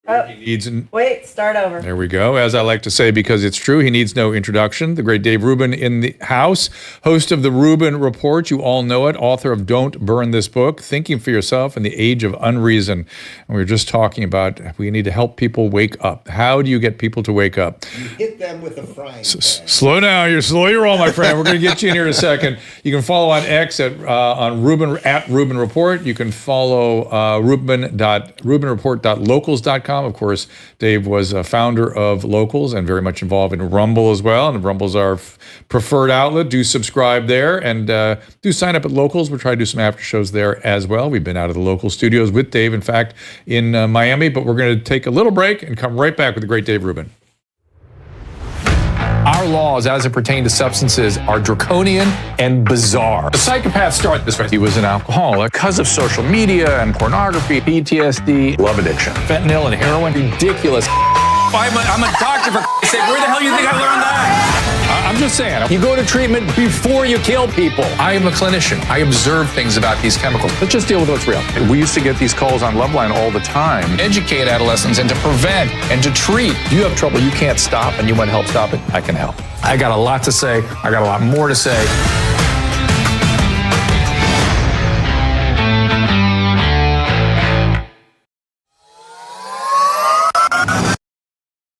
Oh, He needs start over. There we go. As I like to say, because it's true, he needs no introduction. The great Dave Rubin in the house, host of the Rubin Report. You all know it. Author of Don't Burn This Book, Thinking for Yourself in the Age of Unreason. And we were just talking about we need to help people wake up. How do you get people to wake up? You hit them with a frying pan. Slow down. Slow your roll, my friend. We're going to get you in here in a second. You can follow on X on Rubin at Rubin Report. You can follow rubinreport.locals.com. Of course, Dave was a founder of Locals and very much involved in Rumble as well. And Rumble's our preferred outlet. Do subscribe there and do sign up at Locals. We'll try to do some after shows there as well. We've been out of the local studios with Dave, in fact, in Miami. But we're going to take a little break and come right back with the great Dave Rubin. Our laws, as it pertains to substances, are draconian and bizarre. The psychopaths start this way. He was an alcoholic because of social media and pornography, PTSD, love addiction, fentanyl and heroin. Ridiculous. I'm a doctor, for sake. Where the hell do you think I learned that? I'm just saying. You go to treatment before you kill people. I am a clinician. I observe things about these chemicals. Let's just deal with what's real. We used to get these calls on Loveline all the time. Educate adolescents and to prevent and to treat. If you have trouble you can't stop and you want help stop it, I can help. I got a lot to say. I got a lot more to say.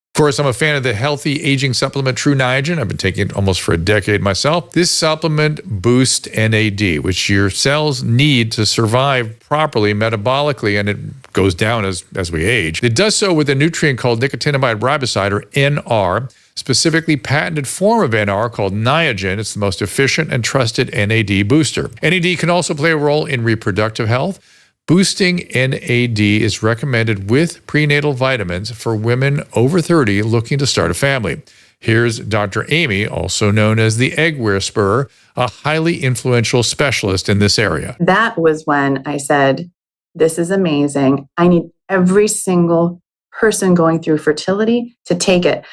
Of course, I'm a fan of the healthy aging supplement True Niagen. I've been taking it almost for a decade myself. This supplement boosts NAD, which your cells need to survive properly metabolically, and it goes down as we age. It does so with a nutrient called nicotinamide riboside, or NR, specifically patented form of NR called Niagen. It's the most efficient and trusted NAD booster. NAD can also play a role in reproductive health. Boosting NAD is recommended with prenatal vitamins for women over 30 looking to start a family. Here's Dr. Amy, also known as the Egg Whisperer, a highly influential specialist in this area. That was when I said, this is amazing. I need every single person going through fertility to take it.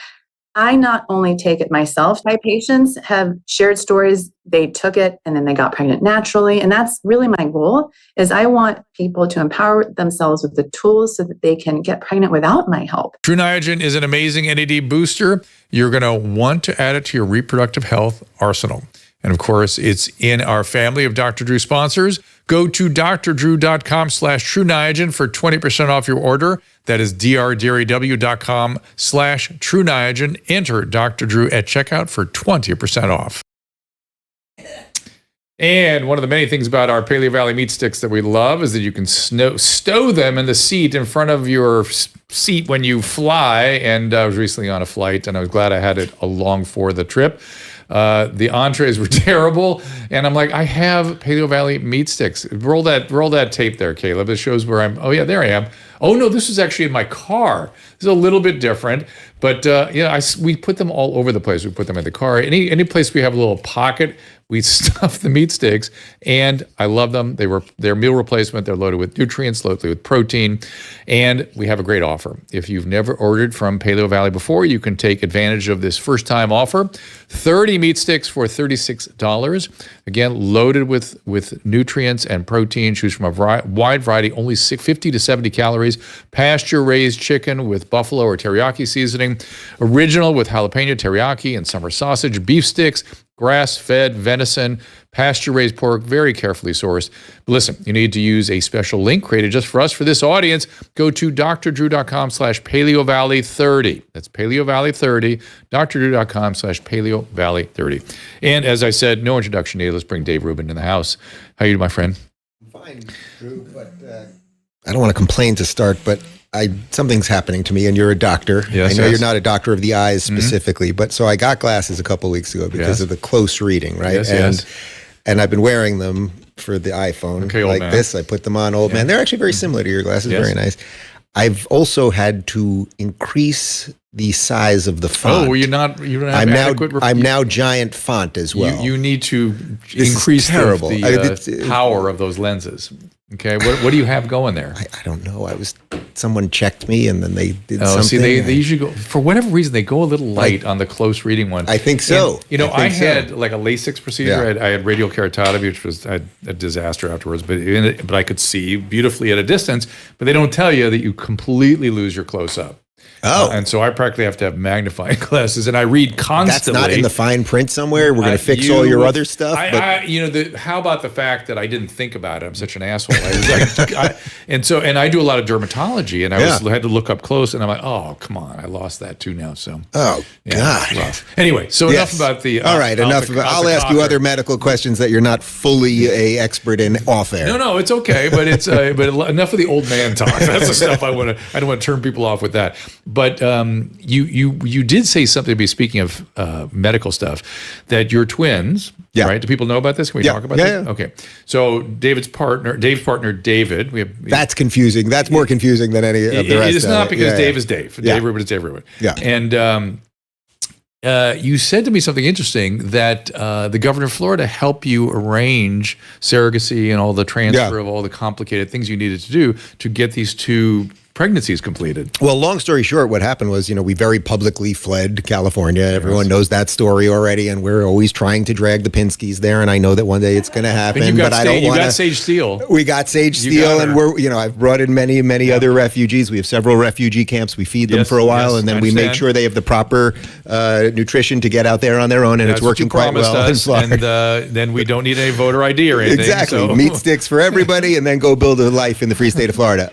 I not only take it myself, my patients have shared stories. They took it and then they got pregnant naturally. And that's really my goal, is I want people to empower themselves with the tools so that they can get pregnant without my help. True Niagen is an amazing NAD booster. You're going to want to add it to your reproductive health arsenal. And of course, it's in our family of Dr. Drew sponsors. Go to drdrew.com/True Niagen for 20% off your order. That is drdraw.com/True Niagen. Enter Dr. Drew at checkout for 20% off. And one of the many things about our Paleo Valley meat sticks that we love is that you can stow them in the seat in front of your seat when you fly. And I was recently on a flight, and I was glad I had it along for the trip. The entrees were terrible, and I'm like, I have Paleo Valley meat sticks. Roll that tape there, Caleb. It shows where I'm. Oh yeah, there I am. Oh no, this was actually in my car. This is a little bit different, but we put them all over the place. We put them in the car. Any place we have a little pocket, we stuff the meat sticks, and I love them. They're meal replacement. They're loaded with nutrients, loaded with protein, and we have a great offer. If you've never ordered from Paleo Valley before, you can take advantage of this first-time offer. 30 meat sticks for $36. Again, loaded with nutrients and protein. Choose from a wide variety, only 50 to 70 calories. Pasture-raised chicken with buffalo or teriyaki seasoning. Original with jalapeno teriyaki and summer sausage. Beef sticks. Grass-fed venison, pasture-raised pork, very carefully sourced. But listen, you need to use a special link created just for us for this audience. Go to drdrew.com/PaleoValley30. That's Paleo Valley 30, drdrew.com/Paleo Valley 30. And as I said, no introduction needed. Let's bring Dave Rubin in the house. How are you, my friend? I'm fine, Drew, but I don't want to complain to start, but something's happening to me, and you're a doctor. Yes, I know you're not a doctor of the eyes specifically, but so I got glasses a couple of weeks ago because of the close reading, right? And I've been wearing them for the iPhone this. I put them on, old man. They're actually very similar to your glasses, very nice. I've also had to increase the size of the font. Oh, you don't have adequate. I'm now giant font as well. You need to increase the power of those lenses. Okay, what do you have going there? I don't know. Someone checked me, and then they did something. See, they usually go, for whatever reason, they go a little light on the close reading one. I think so. And, I had like a LASIK procedure. Yeah. I had radial keratotomy, which was a disaster afterwards. But I could see beautifully at a distance. But they don't tell you that you completely lose your close up. Oh. And so I practically have to have magnifying glasses, and I read constantly. That's not in the fine print somewhere? We're going to fix all your other stuff? How about the fact that I didn't think about it? I'm such an asshole. I was like, and I do a lot of dermatology, and I had to look up close, and I'm like, oh, come on, I lost that too now. So, God. Rough. Anyway, so enough about the. All right, enough about. I'll ask you other medical questions that you're not fully a expert in off air. No, it's okay, but it's but enough of the old man talk. That's the stuff I don't want to turn people off with that. But you did say something, speaking of medical stuff, that you're twins, right? Do people know about this? Can we talk about this? Yeah. Okay. So Dave's partner, David. That's confusing. That's more confusing than any of the rest. It's not because Dave is Dave. Dave Rubin is Dave Rubin. Yeah. And you said to me something interesting, that the governor of Florida helped you arrange surrogacy and all the transfer of all the complicated things you needed to do to get these two pregnancies completed. Well, long story short, what happened was, we very publicly fled California. Everyone knows that story already, and we're always trying to drag the Pinskys there. And I know that one day it's going to happen, but I don't want to. You got Sage Steele. We got Sage Steele, and I've brought in many other refugees. We have several refugee camps. We feed them for a while, and then we make sure they have the proper nutrition to get out there on their own, and it's working quite well. And then we don't need any voter ID or anything. Exactly. Meat sticks for everybody, and then go build a life in the free state of Florida.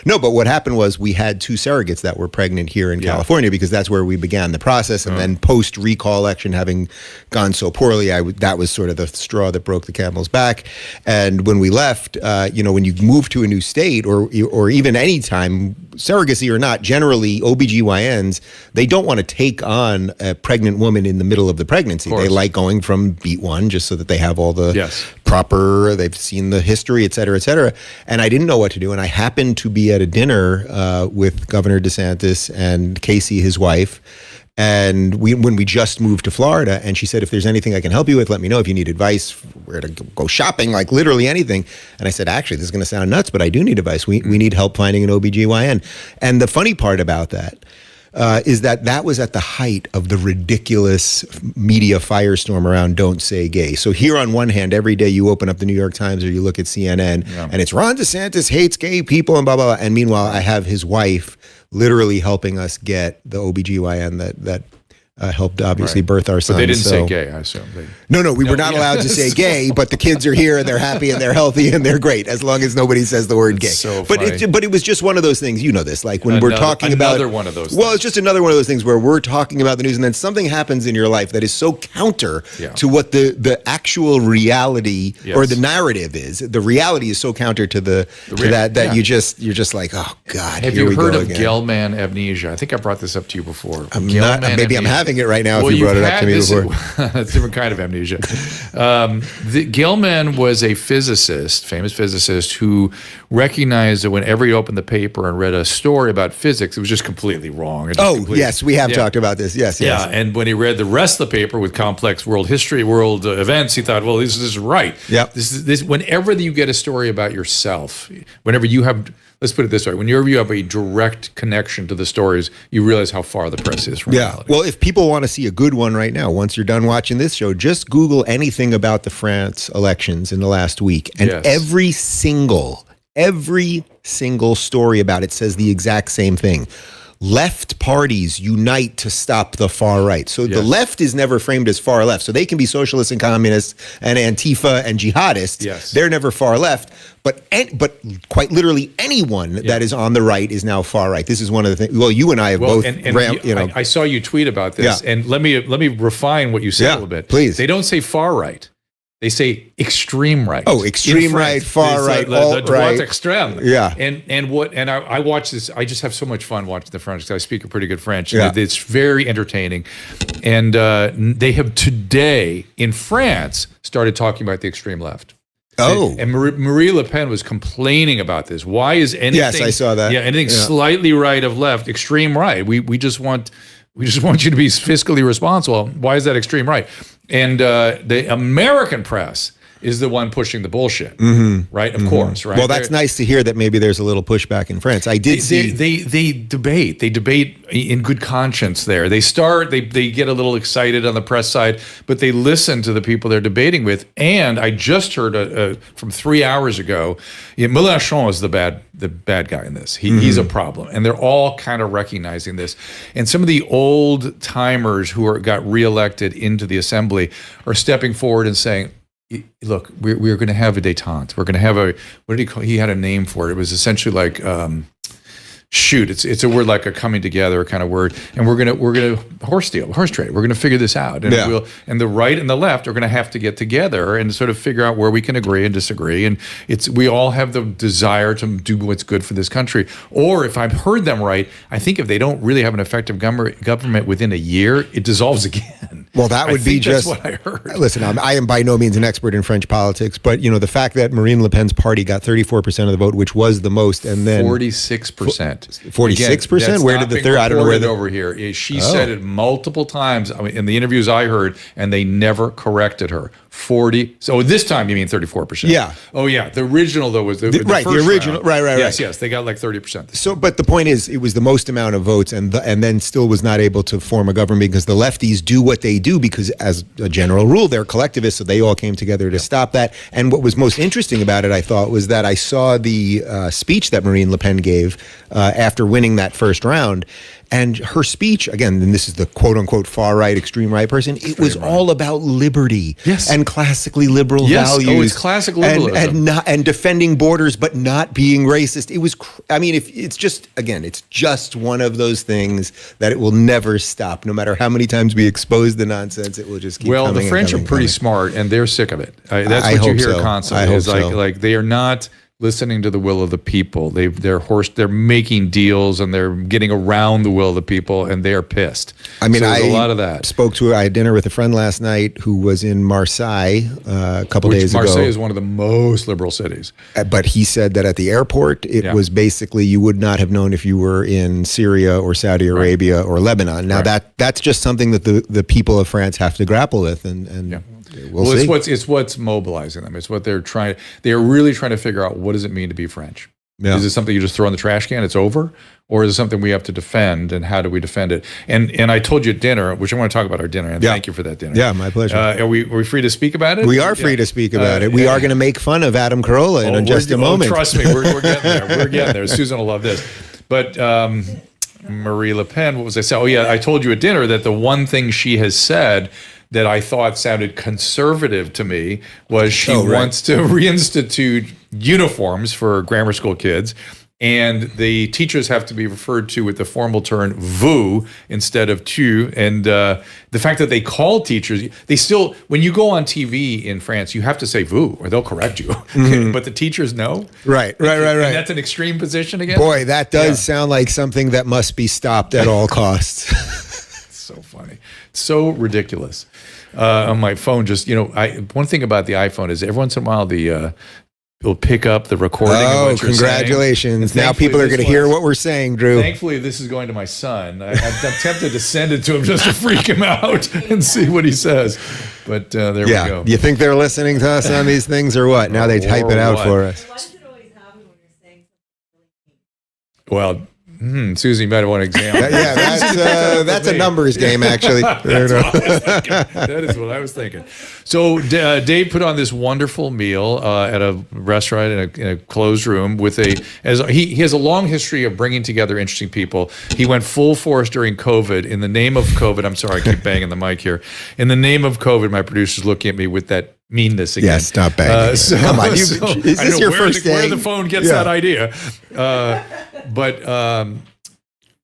No, but what happened was we had two surrogates that were pregnant here in California, because that's where we began the process. And then post recall election having gone so poorly, that was sort of the straw that broke the camel's back. And when we left, when you move to a new state, or even any time, surrogacy or not, generally OBGYNs, they don't want to take on a pregnant woman in the middle of the pregnancy. They like going from beat one, just so that they have all the proper, they've seen the history, et cetera, et cetera. And I didn't know what to do. And I happened to be at a dinner with Governor DeSantis and Casey, his wife. And when we just moved to Florida, and she said, if there's anything I can help you with, let me know. If you need advice, where to go shopping, like literally anything. And I said, actually, this is going to sound nuts, but I do need advice. We need help finding an OBGYN. And the funny part about that is that was at the height of the ridiculous media firestorm around Don't Say Gay. So here on one hand, every day you open up the New York Times or you look at CNN, and it's Ron DeSantis hates gay people and blah, blah, blah. And meanwhile, I have his wife literally helping us get the OBGYN that helped obviously birth our son. But they didn't say gay, I assume. No, we were not allowed to say gay, but the kids are here and they're happy and they're healthy and they're great, as long as nobody says the word gay. So but it was just one of those things, this, like when we're talking about another one of those. Well, it's just another one of those things where we're talking about the news, and then something happens in your life that is so counter to what the actual reality or the narrative is. The reality is so counter to that you're just like, oh God. Have you heard of Gell-Mann amnesia? I think I brought this up to you before. Maybe I'm having it right now if you brought it up to me before. That's a different kind of amnesia. Gell-Mann was a famous physicist, who recognized that whenever he opened the paper and read a story about physics, it was just completely wrong. Yes, we have talked about this. Yes. Yeah, and when he read the rest of the paper with complex world history, world events, he thought, well, this is right. Yeah. This. Whenever you get a story about yourself, whenever you have, let's put it this way, whenever you have a direct connection to the stories, you realize how far the press is from reality. Well, if people want to see a good one right now, once you're done watching this show, just Google anything about the France elections in the last week. And every single story about it says the exact same thing. Left parties unite to stop the far right. So the left is never framed as far left. So they can be socialists and communists and Antifa and jihadists. Yes. They're never far left. But quite literally anyone that is on the right is now far right. This is one of the things. Well, you and I have both. I saw you tweet about this, and let me refine what you said a little bit. Please. They don't say far right. They say extreme right. Oh, extreme right, far right, alt right. Extreme. Yeah. And I watch this. I just have so much fun watching the French, because I speak a pretty good French. Yeah. It's very entertaining. And they have today in France started talking about the extreme left. Oh. And Marie Le Pen was complaining about this. Why is anything? Yes, I saw that. Yeah, anything slightly right of left, extreme right. We just want you to be fiscally responsible. Why is that extreme right? And the American press is the one pushing the bullshit, right? Of course, right? Well, that's nice to hear that maybe there's a little pushback in France. I did see they debate in good conscience. There, they get a little excited on the press side, but they listen to the people they're debating with. And I just heard from 3 hours ago, Mélenchon is the bad guy in this. He's a problem, and they're all kind of recognizing this. And some of the old timers who got reelected into the assembly are stepping forward and saying, look, we're going to have a détente. We're going to have what did he call? He had a name for it. It was essentially like, it's a word like a coming together kind of word. And we're going to horse trade. We're going to figure this out. And and the right and the left are going to have to get together and sort of figure out where we can agree and disagree. And we all have the desire to do what's good for this country. Or if I've heard them right, I think if they don't really have an effective government within a year, it dissolves again. Well, that would be just what I heard. Listen, I am by no means an expert in French politics, but the fact that Marine Le Pen's party got 34% of the vote, which was the most, and then 46%. 46%. Where did the third? I don't know where over here. She said it multiple times. I mean, in the interviews I heard, and they never corrected her. 40. So this time you mean 34%? Yeah. Oh yeah. The original though was the right. First the original. Round. Right. Yes. They got like 30%. So, but the point is, it was the most amount of votes, and then still was not able to form a government because the lefties do what they do because, as a general rule, they're collectivists. So they all came together to stop that. And what was most interesting about it, I thought, was that I saw the speech that Marine Le Pen gave after winning that first round. And her speech, again, and this is the quote-unquote far-right, extreme-right person, it was all about liberty and classically liberal values. Oh, it's classic liberalism. And defending borders, but not being racist. It was, it's just one of those things that it will never stop. No matter how many times we expose the nonsense, it will just keep coming. Well, the French are pretty smart, and they're sick of it. That's what you hear constantly. I hope so. Like they are not listening to the will of the people. They're making deals and they're getting around the will of the people, and they are pissed. I mean, there's a lot of that. I had dinner with a friend last night who was in Marseille a couple days ago. Marseille is one of the most liberal cities. But he said that at the airport, it was basically you would not have known if you were in Syria or Saudi Arabia or Lebanon. Now that's just something that the people of France have to grapple with, and we'll see. It's what's mobilizing them. It's what they're trying. They are really trying to figure out, what does it mean to be French? Yeah. Is it something you just throw in the trash can, it's over? Or is it something we have to defend, and how do we defend it? And I told you at dinner, which I want to talk about our dinner, and thank you for that dinner. Yeah, my pleasure. Are we free to speak about it? We are free to speak about it. We are going to make fun of Adam Carolla in just a moment. Trust me, we're getting there. We're getting there. Susan will love this. But Marie Le Pen, what was I saying? Oh yeah, I told you at dinner that the one thing she has said that I thought sounded conservative to me was she wants to reinstitute uniforms for grammar school kids, and the teachers have to be referred to with the formal term vous instead of tu. And the fact that they call teachers, when you go on TV in France, you have to say vous or they'll correct you. But the teachers know. Right. And that's an extreme position again. Boy, that does sound like something that must be stopped at all costs. So funny. So ridiculous. On my phone, one thing about the iPhone is every once in a while it'll pick up the recording of what you're congratulations. Now people are going to hear what we're saying, Drew. Thankfully, this is going to my son. I'm tempted to send it to him just to freak him out and see what he says. But there we go. You think they're listening to us on these things or what? Now they type it out for us. Why does it always happen when you're saying something really mean? Well, Susie, you might want to examine. That's a numbers game, actually. That is what I was thinking. So Dave put on this wonderful meal at a restaurant in a closed room he has a long history of bringing together interesting people. He went full force during COVID. In the name of COVID, I'm sorry, I keep banging the mic here. In the name of COVID, my producer's looking at me with that meanness again. Yes, stop banging. Come on, is this your first day? Where the phone gets that idea. But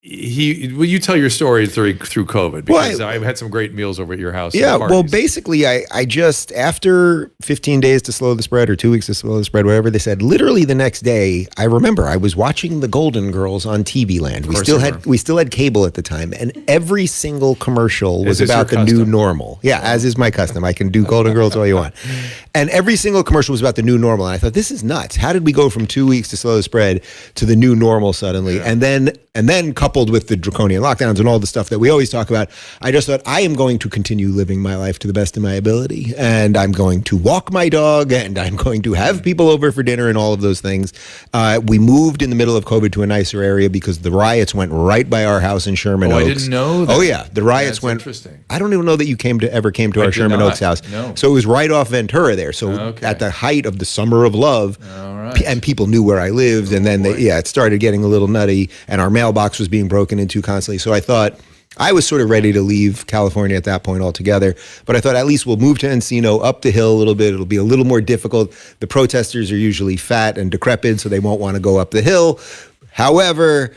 Will you tell your story through COVID? Because I've had some great meals over at your house. Yeah, well, basically, I just, after 15 days to slow the spread or 2 weeks to slow the spread, whatever they said, literally the next day, I remember I was watching the Golden Girls on TV Land. We still had cable at the time, and every single commercial was about the new normal. Yeah, as is my custom. I can do Golden Girls all you want. And every single commercial was about the new normal. And I thought, this is nuts. How did we go from 2 weeks to slow the spread to the new normal suddenly? Yeah. And then coupled with the draconian lockdowns and all the stuff that we always talk about, I just thought, I am going to continue living my life to the best of my ability. And I'm going to walk my dog, and I'm going to have people over for dinner and all of those things. We moved in the middle of COVID to a nicer area because the riots went right by our house in Sherman Oaks. I didn't know that. Oh, yeah. The riots went. Interesting. I don't even know that you ever came to our Sherman Oaks house. No. So it was right off Ventura there. So at the height of the summer of love, and people knew where I lived. And then it started getting a little nutty, and our mailbox was being broken into constantly. So I thought, I was sort of ready to leave California at that point altogether, but I thought at least we'll move to Encino, up the hill a little bit. It'll be a little more difficult. The protesters are usually fat and decrepit, so they won't want to go up the hill. However,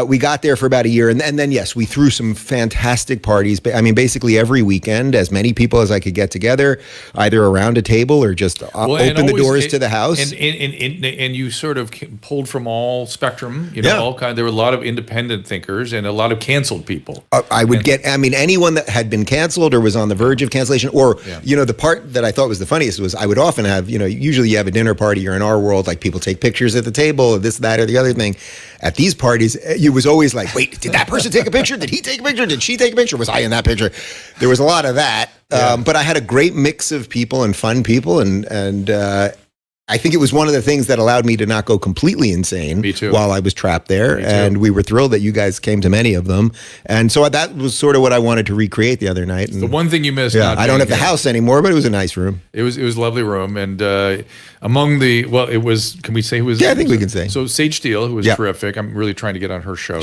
we got there for about a year, and then, yes, we threw some fantastic parties. I mean, basically every weekend, as many people as I could get together, either around a table or just open the doors to the house. And you sort of pulled from all spectrum, all kind. There were a lot of independent thinkers and a lot of canceled people. Anyone that had been canceled or was on the verge of cancellation, or, the part that I thought was the funniest was I would often have, usually you have a dinner party, or in our world, like people take pictures at the table, this, that, or the other thing. At these parties, it was always like, wait, did that person take a picture? Did he take a picture? Did she take a picture? Was I in that picture? There was a lot of that. But I had a great mix of people and fun people. And I think it was one of the things that allowed me to not go completely insane while I was trapped there. And we were thrilled that you guys came to many of them. And so that was sort of what I wanted to recreate the other night. And the one thing you missed. I don't have the house anymore, but it was a nice room. It was a lovely room. And it was, can we say who was? Yeah, I think we can say. So Sage Steele, who was terrific. I'm really trying to get on her show.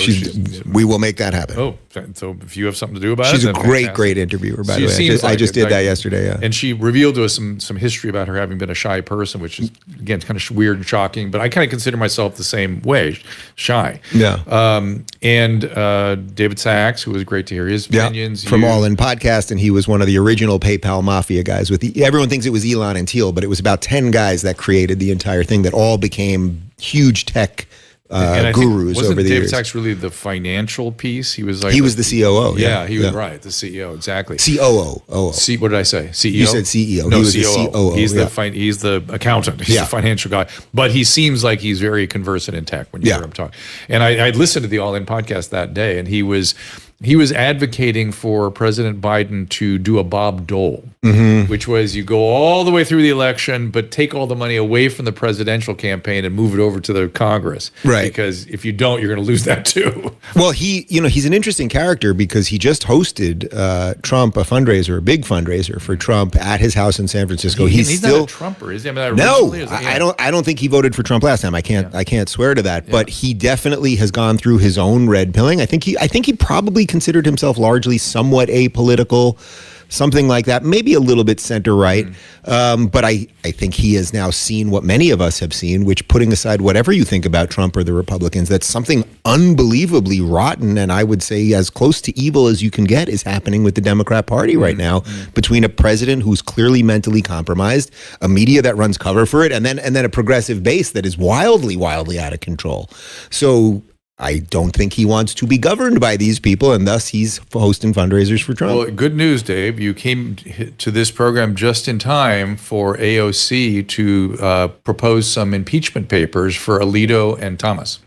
We will make that happen. Oh, so if you have something to do about She's a great interviewer, by the way. I just did that yesterday, yeah. And she revealed to us some history about her having been a shy person, which is, again, kind of weird and shocking, but I kind of consider myself the same way, shy. Yeah. And David Sachs, who was great to hear his opinions. From All In Podcast, and he was one of the original PayPal Mafia guys. Everyone thinks it was Elon and Thiel, but it was about 10 guys that created the entire thing that all became huge tech gurus over the years. David Sachs really the financial piece? He was the COO. He was right. The CEO, exactly. COO. What did I say? CEO? You said CEO. No, he was COO. The COO. He's the accountant. He's the financial guy. But he seems like he's very conversant in tech when you hear him talk. And I listened to the All In podcast that day, and he was advocating for President Biden to do a Bob Dole, which was you go all the way through the election, but take all the money away from the presidential campaign and move it over to the Congress. Right. Because if you don't, you're going to lose that too. Well, he's an interesting character because he just hosted Trump a big fundraiser for Trump at his house in San Francisco. He's still not a Trumper, is he? I don't think he voted for Trump last time. I can't swear to that, but he definitely has gone through his own red pilling. I think he probably considered himself largely somewhat apolitical, something like that, maybe a little bit center right. But I think he has now seen what many of us have seen, which, putting aside whatever you think about Trump or the Republicans, that's something unbelievably rotten, and I would say as close to evil as you can get, is happening with the Democrat Party right now, between a president who's clearly mentally compromised, a media that runs cover for it, and then a progressive base that is wildly out of control. So I don't think he wants to be governed by these people, and thus he's hosting fundraisers for Trump. Well, good news, Dave. You came to this program just in time for AOC to propose some impeachment papers for Alito and Thomas.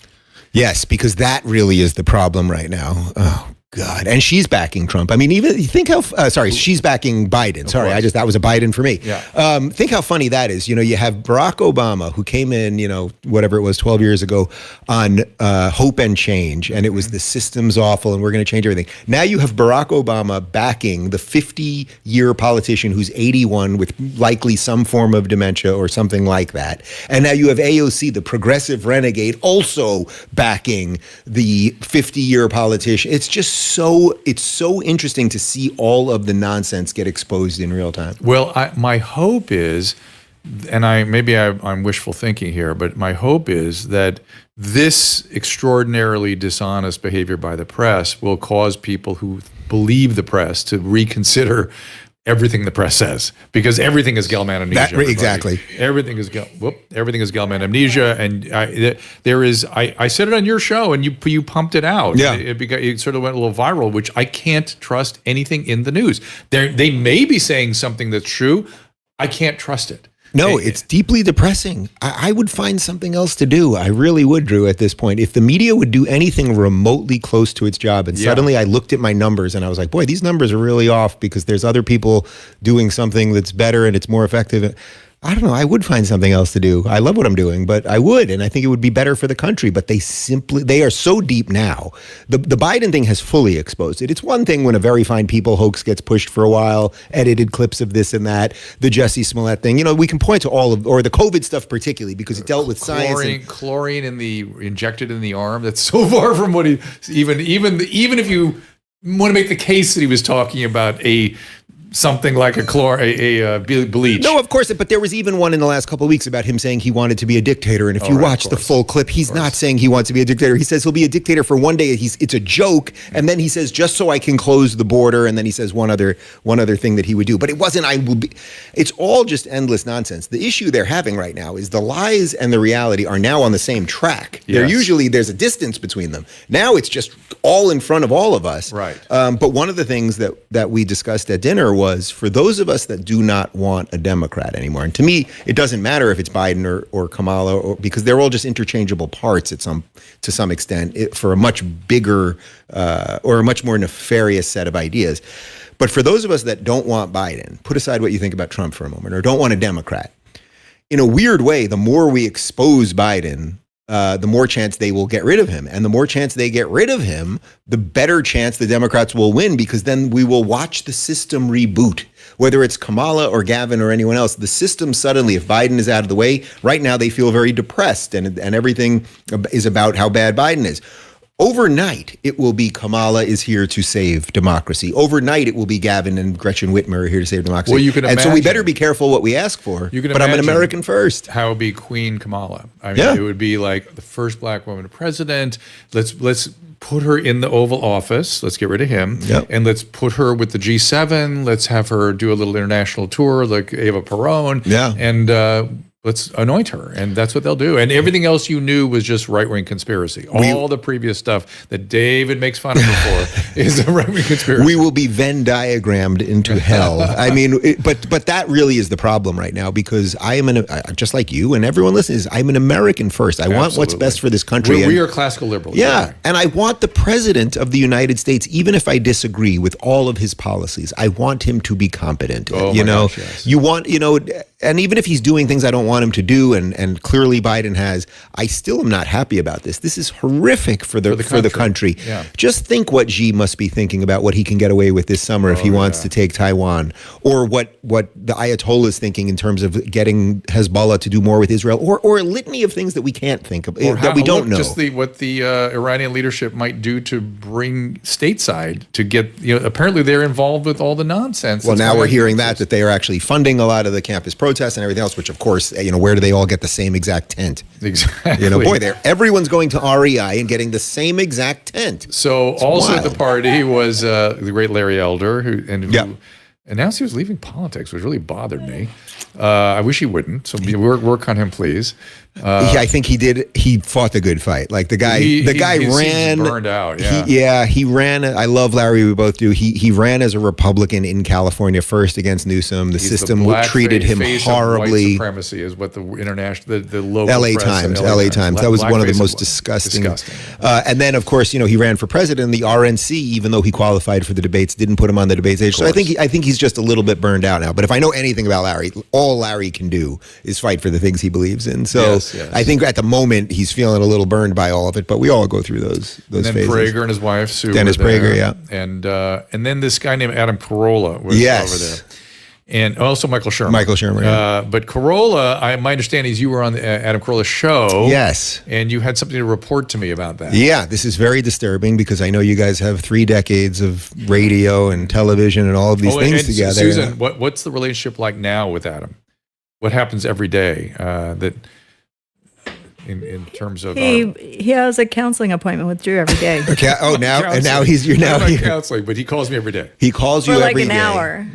Yes, because that really is the problem right now. Oh, God. And she's backing Trump. I mean, even you think how, she's backing Biden. Sorry, that was a Biden for me. Yeah. Think how funny that is. You have Barack Obama, who came in, whatever it was, 12 years ago on hope and change. And it was the system's awful and we're going to change everything. Now you have Barack Obama backing the 50-year politician who's 81 with likely some form of dementia or something like that. And now you have AOC, the progressive renegade, also backing the 50-year politician. It's so interesting to see all of the nonsense get exposed in real time. Well, my hope is and I'm wishful thinking here, but my hope is that this extraordinarily dishonest behavior by the press will cause people who believe the press to reconsider everything the press says, because everything is Gelman amnesia. Exactly. Everything is everything is Gelman amnesia, and I said it on your show, and you pumped it out. Yeah, it sort of went a little viral, which I can't trust anything in the news. They may be saying something that's true. I can't trust it. No, it's deeply depressing. I would find something else to do. I really would, Drew, at this point. If the media would do anything remotely close to its job, and suddenly I looked at my numbers and I was like, boy, these numbers are really off because there's other people doing something that's better and it's more effective. I don't know. I would find something else to do. I love what I'm doing, but I would, and I think it would be better for the country. But they are so deep now. The Biden thing has fully exposed it. It's one thing when a very fine people hoax gets pushed for a while, edited clips of this and that, the Jussie Smollett thing. We can point to all of, or the COVID stuff particularly, because it dealt with science. Chlorine injected in the arm. That's so far from what even if you want to make the case that he was talking about something like a bleach. No, of course, but there was even one in the last couple of weeks about him saying he wanted to be a dictator. And if you watch the full clip, he's not saying he wants to be a dictator. He says he'll be a dictator for one day. It's a joke. And then he says, just so I can close the border. And then he says one other thing that he would do. But it wasn't, it's all just endless nonsense. The issue they're having right now is the lies and the reality are now on the same track. Yes. There's a distance between them. Now it's just all in front of all of us. Right. But one of the things that we discussed at dinner was, for those of us that do not want a Democrat anymore, and to me, it doesn't matter if it's Biden or Kamala, because they're all just interchangeable parts to some extent for a much bigger or a much more nefarious set of ideas. But for those of us that don't want Biden, put aside what you think about Trump for a moment, or don't want a Democrat, in a weird way, the more we expose Biden, the more chance they will get rid of him. And the more chance they get rid of him, the better chance the Democrats will win, because then we will watch the system reboot. Whether it's Kamala or Gavin or anyone else, the system suddenly, if Biden is out of the way, right now they feel very depressed and everything is about how bad Biden is. Overnight, it will be Kamala is here to save democracy. Overnight, it will be Gavin and Gretchen Whitmer are here to save democracy. Well, you can imagine. And so we better be careful what we ask for. But I'm an American first. How it would be Queen Kamala. I mean, it would be like the first black woman president. Let's put her in the Oval Office. Let's get rid of him. Yep. And let's put her with the G7. Let's have her do a little international tour like Eva Peron. Yeah. And let's anoint her, and that's what they'll do. And everything else you knew was just right-wing conspiracy. All the previous stuff that David makes fun of her for is a right-wing conspiracy. We will be Venn diagrammed into hell. I mean, but that really is the problem right now, because I am just like you and everyone listening, I'm an American first. I want what's best for this country. We are classical liberals. Yeah, and I want the president of the United States, even if I disagree with all of his policies, I want him to be competent. Oh, gosh, yes. You want, and even if he's doing things I don't want him to do, and clearly Biden has, I still am not happy about this. This is horrific for the country. Yeah. Just think what Xi must be thinking about what he can get away with this summer if he wants to take Taiwan, or what the Ayatollah is thinking in terms of getting Hezbollah to do more with Israel, or a litany of things that we can't think of, that we don't know. Just what the Iranian leadership might do to bring stateside to get, apparently they're involved with all the nonsense. Well, now we're hearing that they are actually funding a lot of the campus protests and everything else, which of course, where do they all get the same exact tent? Exactly. Everyone's going to REI and getting the same exact tent. So it's also wild. At the party was the great Larry Elder, who announced he was leaving politics, which really bothered me. I wish he wouldn't. So work on him, please. I think he did. He fought the good fight. Like the guy ran. Burned out. Yeah. He ran. I love Larry. We both do. He ran as a Republican in California first against Newsom. The system treated him horribly. White supremacy is what the local LA Times. LA Times. That was one of the most disgusting. And then, of course, he ran for president. The RNC, even though he qualified for the debates, didn't put him on the debate stage. So I think he's just a little bit burned out now. But if I know anything about Larry, all Larry can do is fight for the things he believes in. So. Yes. I think at the moment he's feeling a little burned by all of it, but we all go through those phases. Prager and his wife Sue. Dennis Prager, yeah, and then this guy named Adam Carolla was over there, and also Michael Shermer. But Carolla, my understanding is you were on the Adam Carolla show. Yes, and you had something to report to me about that. Yeah, this is very disturbing because I know you guys have 3 decades of radio and television and all of these things together. Susan, what's the relationship like now with Adam? what happens every day that in terms of He has a counseling appointment with Drew every day. Okay. Oh, now you're not now here. counseling, but he calls me every day. He calls you For like every an day. hour.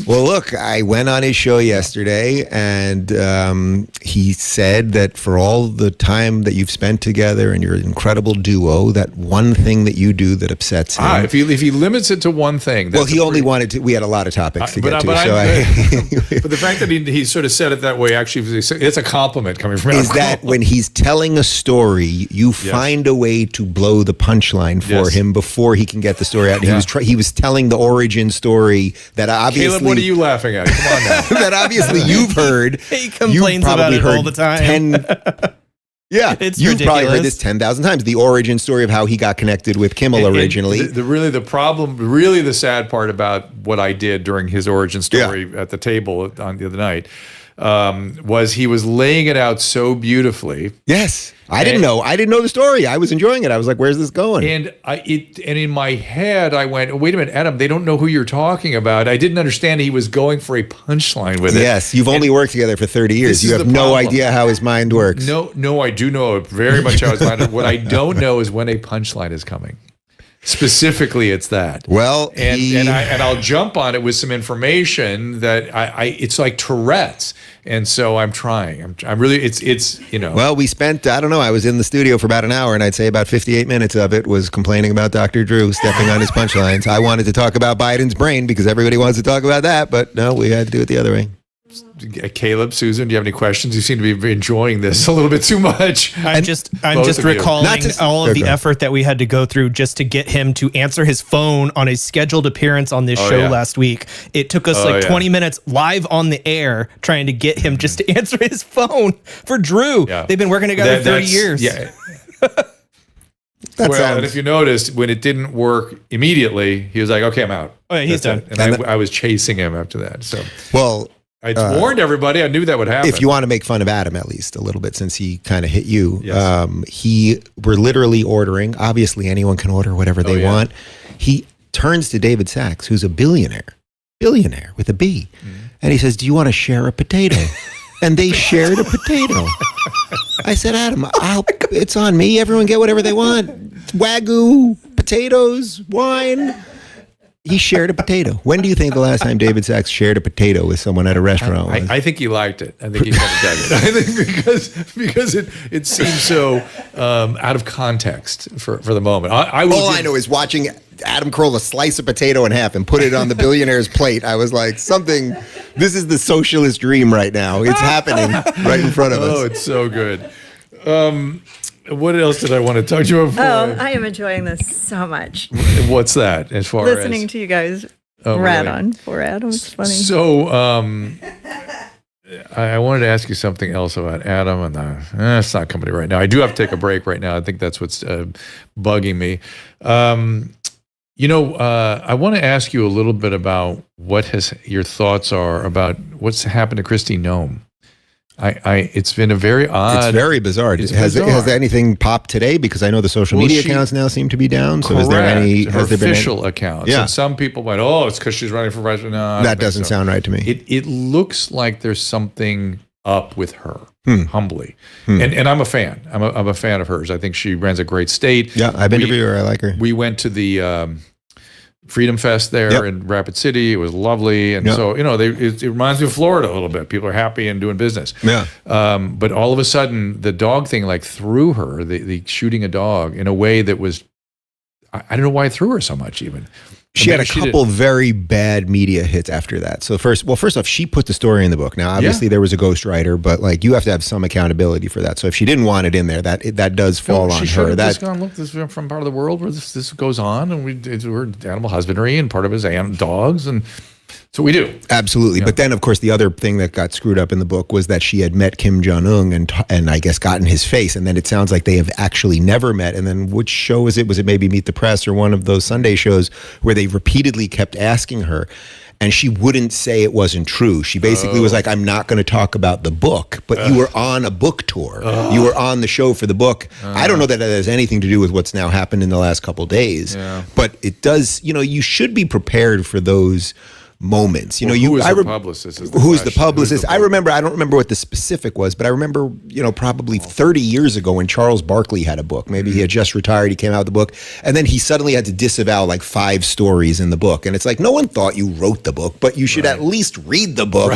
Well, look, I went on his show yesterday, and he said that for all the time that you've spent together and your incredible duo, that one thing that you do that upsets him. If he limits it to one thing, Well, he only wanted to. We had a lot of topics to get to. But the fact that he sort of said it that way, actually, it's a compliment coming from him. Is that when he's telling a story, you find a way to blow the punchline for him before he can get the story out. And he was telling the origin story that obviously. Caleb, what are you laughing at? Come on now. That obviously you've heard. He complains about it all the time. Yeah, It's you've probably heard ridiculous. this 10,000 times. The origin story of how he got connected with Kimmel originally. The sad part about what I did during his origin story at the table on the other night was he was laying it out so beautifully. Yes, I didn't know the story. I was enjoying it. I was like, "Where's this going?" And in my head, I went, "Wait a minute, Adam. They don't know who you're talking about." I didn't understand he was going for a punchline with it. Yes, you've only worked together for 30 years. You have no idea how his mind works. No, I do know very much how his mind works. What I don't know is when a punchline is coming. Specifically, it's that. Well, and I'll jump on it with some information that it's like Tourette's, and so I'm trying. I'm really it's. Well, we spent I was in the studio for about an hour, and I'd say about 58 minutes of it was complaining about Dr. Drew stepping on his punchlines. I wanted to talk about Biden's brain because everybody wants to talk about that, but no, we had to do it the other way. Caleb, Susan, do you have any questions? You seem to be enjoying this a little bit too much. I'm just recalling all of the effort that we had to go through just to get him to answer his phone on a scheduled appearance on this show last week. It took us 20 minutes live on the air trying to get him just to answer his phone for Drew. Yeah. They've been working together 30 years. Yeah. And if you noticed, when it didn't work immediately, he was like, "Okay, I'm out." Oh, yeah, he's done. And I was chasing him after that. So I warned everybody. I knew that would happen. If you want to make fun of Adam at least a little bit, since he kind of hit you, yes. We're literally ordering. Obviously, anyone can order whatever they want. He turns to David Sachs, who's a billionaire with a B, and he says, "Do you want to share a potato?" And they shared a potato. I said, "Adam, it's on me. Everyone get whatever they want. Wagyu, potatoes, wine." He shared a potato. When do you think the last time David Sachs shared a potato with someone at a restaurant was? I think he liked it. I think he kind of dug it. I think because it seems so out of context for the moment. I know is watching Adam curl a slice of potato in half and put it on the billionaire's plate. I was like, this is the socialist dream right now. It's happening right in front of us. Oh, it's so good. What else did I want to talk to you about? I am enjoying this so much. What's that? As far listening to you guys rat on poor Adam. It's funny. So, I wanted to ask you something else about Adam, and it's not coming to right now. I do have to take a break right now. I think that's what's bugging me. I want to ask you a little bit about what your thoughts are about what's happened to Kristi Noem. It's been a very odd. It's very bizarre. Has anything popped today? Because I know the social media accounts now seem to be down. So is there any? Her has there been official accounts? Yeah. And some people went, "Oh, it's because she's running for president." No, that doesn't sound right to me. It looks like there's something up with her. Humbly, and I'm a fan. I'm a fan of hers. I think she runs a great state. Yeah, I've been to her. I like her. We went to the Freedom Fest there in Rapid City. It was lovely. And so, it reminds me of Florida a little bit. People are happy and doing business. Yeah. But all of a sudden, the dog thing threw her, the shooting a dog in a way that was, I don't know why it threw her so much even. She had a couple very bad media hits after that. So first off, she put the story in the book. Now, obviously there was a ghostwriter, but you have to have some accountability for that. So if she didn't want it in there, that does fall on her. Look, this is from part of the world where this goes on, and we're animal husbandry, and part of it is dogs, and so we do. Absolutely. Yeah. But then, of course, the other thing that got screwed up in the book was that she had met Kim Jong-un and I guess gotten his face. And then it sounds like they have actually never met. And then which show was it? Was it maybe Meet the Press or one of those Sunday shows where they repeatedly kept asking her? And she wouldn't say it wasn't true. She basically was like, "I'm not going to talk about the book, but you were on a book tour. You were on the show for the book." I don't know that has anything to do with what's now happened in the last couple days, but it does, you should be prepared for those moments. You know, who is the publicist? Who's the publicist? I don't remember what the specific was, but I remember, probably 30 years ago when Charles Barkley had a book. Maybe he had just retired, he came out with the book, and then he suddenly had to disavow like 5 stories in the book. And it's like, no one thought you wrote the book, but you should at least read the book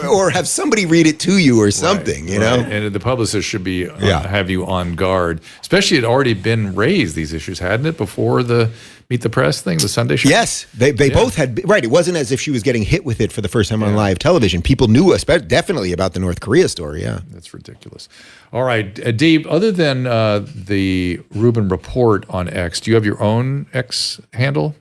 or have somebody read it to you or something, you know? And the publicist should be have you on guard. Especially it had already been raised, these issues, hadn't it, before the Meet the Press thing, the Sunday show? Yes, they both had, right. It wasn't as if she was getting hit with it for the first time on live television. People knew definitely about the North Korea story, That's ridiculous. All right, Dave, other than the Rubin Report on X, do you have your own X handle?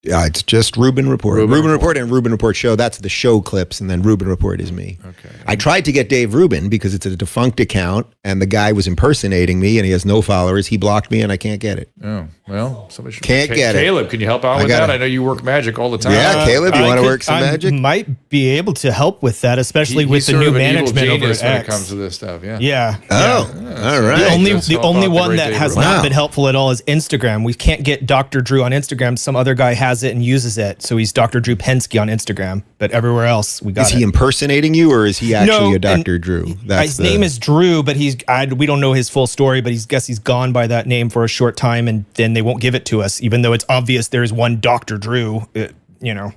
Yeah, it's just Rubin Report. Rubin Report and Rubin Report Show. That's the show clips, and then Rubin Report is me. Okay. I tried to get Dave Rubin because it's a defunct account, and the guy was impersonating me, and he has no followers. He blocked me, and I can't get it. Oh, well, somebody should. Can't get it. Caleb, can you help out with that? I know you work magic all the time. Yeah, Caleb, you want to work some magic? I might be able to help with that, especially with the new management over at X. When it comes to this stuff, Yeah. Oh, all right. The only one that has not been helpful at all is Instagram. We can't get Dr. Drew on Instagram. Some other guy has it and uses it. So he's Dr. Drew Pensky on Instagram, but everywhere else we got it. Is he impersonating you, or is he actually a Dr. Drew? His name is Drew, but we don't know his full story, but he's gone by that name for a short time, and then they won't give it to us, even though it's obvious there is one Dr. Drew.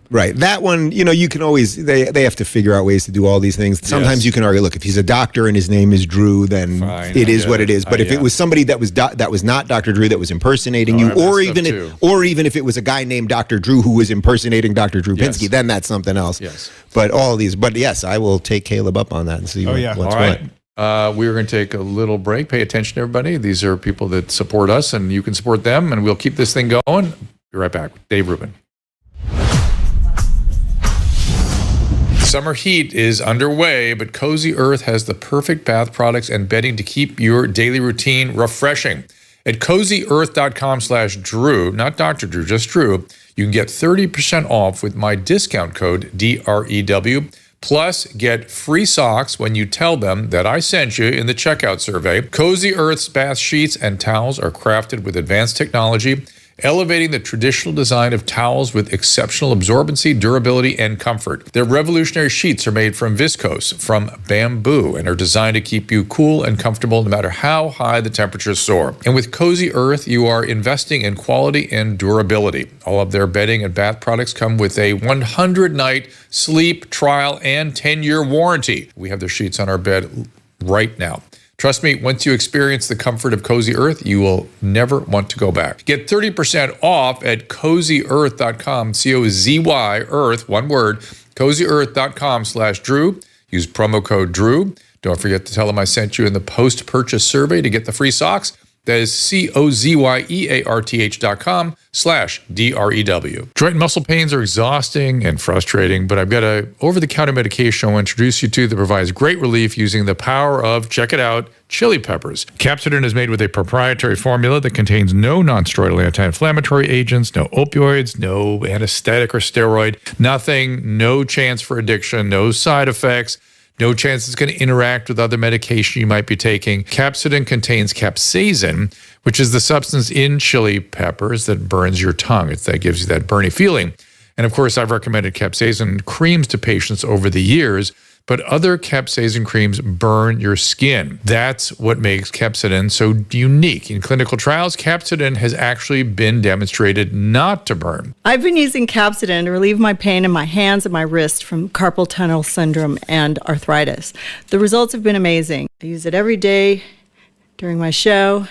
Right. That one, you can always, they have to figure out ways to do all these things. Sometimes you can argue, look, if he's a doctor and his name is Drew, then it is what it is. But if it was somebody that was not Dr. Drew, that was impersonating you, or even if it was a guy named Dr. Drew who was impersonating Dr. Drew Pinsky, then that's something else. Yes. But yes, I will take Caleb up on that and see what's all right. We're going to take a little break. Pay attention, everybody. These are people that support us, and you can support them, and we'll keep this thing going. Be right back with Dave Rubin. Summer heat is underway, but Cozy Earth has the perfect bath products and bedding to keep your daily routine refreshing. At cozyearth.com/Drew, not Dr. Drew, just Drew, you can get 30% off with my discount code DREW. Plus, get free socks when you tell them that I sent you in the checkout survey. Cozy Earth's bath sheets and towels are crafted with advanced technology, elevating the traditional design of towels with exceptional absorbency, durability, and comfort. Their revolutionary sheets are made from viscose, from bamboo, and are designed to keep you cool and comfortable no matter how high the temperatures soar. And with Cozy Earth, you are investing in quality and durability. All of their bedding and bath products come with a 100-night sleep trial and 10-year warranty. We have their sheets on our bed right now. Trust me, once you experience the comfort of Cozy Earth, you will never want to go back. Get 30% off at cozyearth.com, C-O-Z-Y, Earth, one word, cozyearth.com/Drew. Use promo code Drew. Don't forget to tell them I sent you in the post-purchase survey to get the free socks. That is cozyearth.com/DREW. Joint and muscle pains are exhausting and frustrating, but I've got a over-the-counter medication I'll introduce you to that provides great relief using the power of, check it out, chili peppers. Capsodin is made with a proprietary formula that contains no non-steroidal anti-inflammatory agents, no opioids, no anesthetic or steroid, nothing, no chance for addiction, no side effects. No chance it's going to interact with other medication you might be taking. Capsodin contains capsaicin, which is the substance in chili peppers that burns your tongue. That gives you that burny feeling. And of course, I've recommended capsaicin creams to patients over the years, but other capsaicin creams burn your skin. That's what makes Capsodin so unique. In clinical trials, Capsodin has actually been demonstrated not to burn. I've been using Capsodin to relieve my pain in my hands and my wrist from carpal tunnel syndrome and arthritis. The results have been amazing. I use it every day during my show,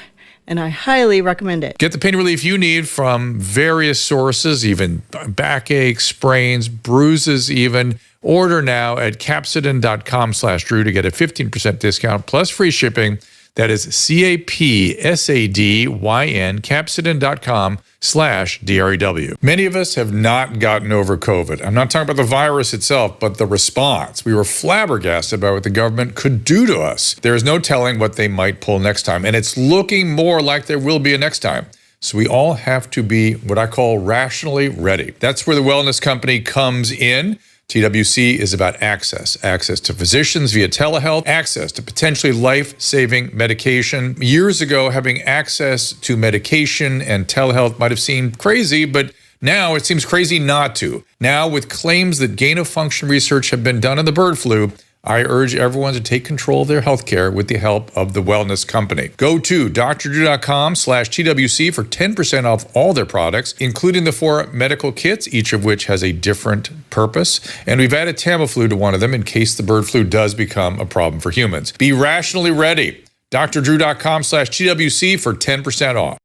and I highly recommend it. Get the pain relief you need from various sources, even backache, sprains, bruises even. Order now at capsodin.com/Drew to get a 15% discount plus free shipping. That is CAPSADYN, capsodin.com/DREW. Many of us have not gotten over COVID. I'm not talking about the virus itself, but the response. We were flabbergasted by what the government could do to us. There is no telling what they might pull next time, and it's looking more like there will be a next time. So we all have to be what I call rationally ready. That's where the wellness company comes in. TWC is about access to physicians via telehealth, access to potentially life-saving medication. Years ago, having access to medication and telehealth might have seemed crazy, but Now it seems crazy not to. Now, with claims that gain-of-function research have been done on the bird flu, I urge everyone to take control of their healthcare with the help of the Wellness Company. Go to drdrew.com/TWC for 10% off all their products, including the 4 medical kits, each of which has a different purpose. And we've added Tamiflu to one of them in case the bird flu does become a problem for humans. Be rationally ready. drdrew.com/TWC for 10% off.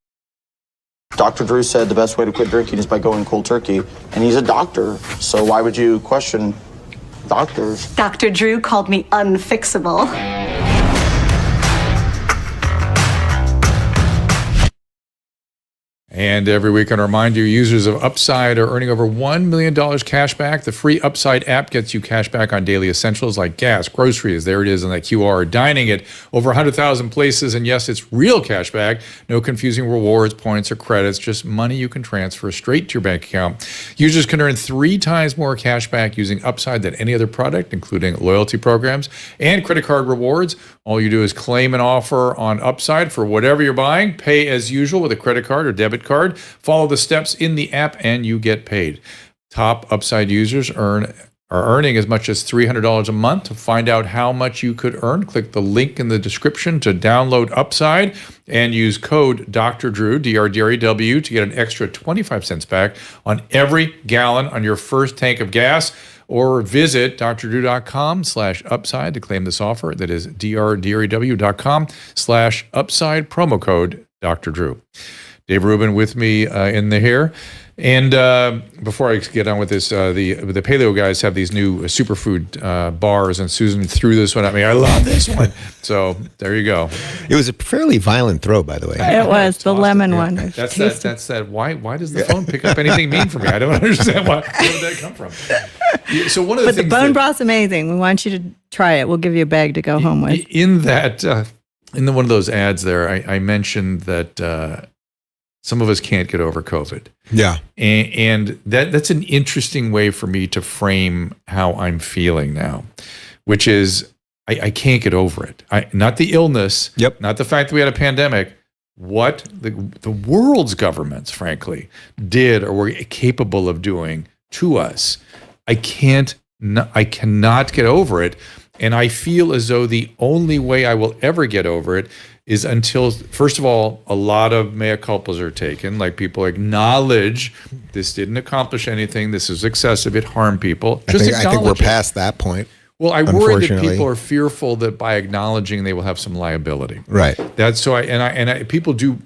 Dr. Drew said the best way to quit drinking is by going cold turkey, and he's a doctor, so why would you question doctors? Dr. Drew called me unfixable. And every week, I remind you, users of Upside are earning over $1 million cash back. The free Upside app gets you cash back on daily essentials like gas, groceries. There it is on that QR. Dining at over 100,000 places. And yes, it's real cash back. No confusing rewards, points, or credits. Just money you can transfer straight to your bank account. Users can earn 3 times more cash back using Upside than any other product, including loyalty programs and credit card rewards. All you do is claim an offer on Upside for whatever you're buying. Pay as usual with a credit card or debit card. Follow the steps in the app and you get paid. Top Upside users are earning as much as $300 a month. To find out how much you could earn, click the link in the description to download Upside and use code Dr. Drew, DRDREW, to get an extra 25 cents back on every gallon on your first tank of gas. Or visit drdrew.com/upside to claim this offer. That is drdrew.com/upside, promo code Dr. Drew. Dave Rubin with me in the here. And before I get on with this, the Paleo guys have these new superfood bars, and Susan threw this one at me. I love this one. So there you go. It was a fairly violent throw, by the way. It was the lemon one. That's that. Why does the phone pick up anything mean for me? I don't understand where did that come from. So one of the things. But the bone broth's amazing. We want you to try it. We'll give you a bag to go home with. In that, in one of those ads there, I mentioned that. Some of us can't get over COVID. Yeah. And that's an interesting way for me to frame how I'm feeling now, which is I can't get over it. Not the illness, not the fact that we had a pandemic, what the world's governments, frankly, did or were capable of doing to us. I cannot get over it. And I feel as though the only way I will ever get over it is until, first of all, a lot of mea culpas are taken, like people acknowledge this didn't accomplish anything, this is excessive, it harmed people. I think we're past that point. Well, I worry that people are fearful that by acknowledging they will have some liability. Right. That's so. People do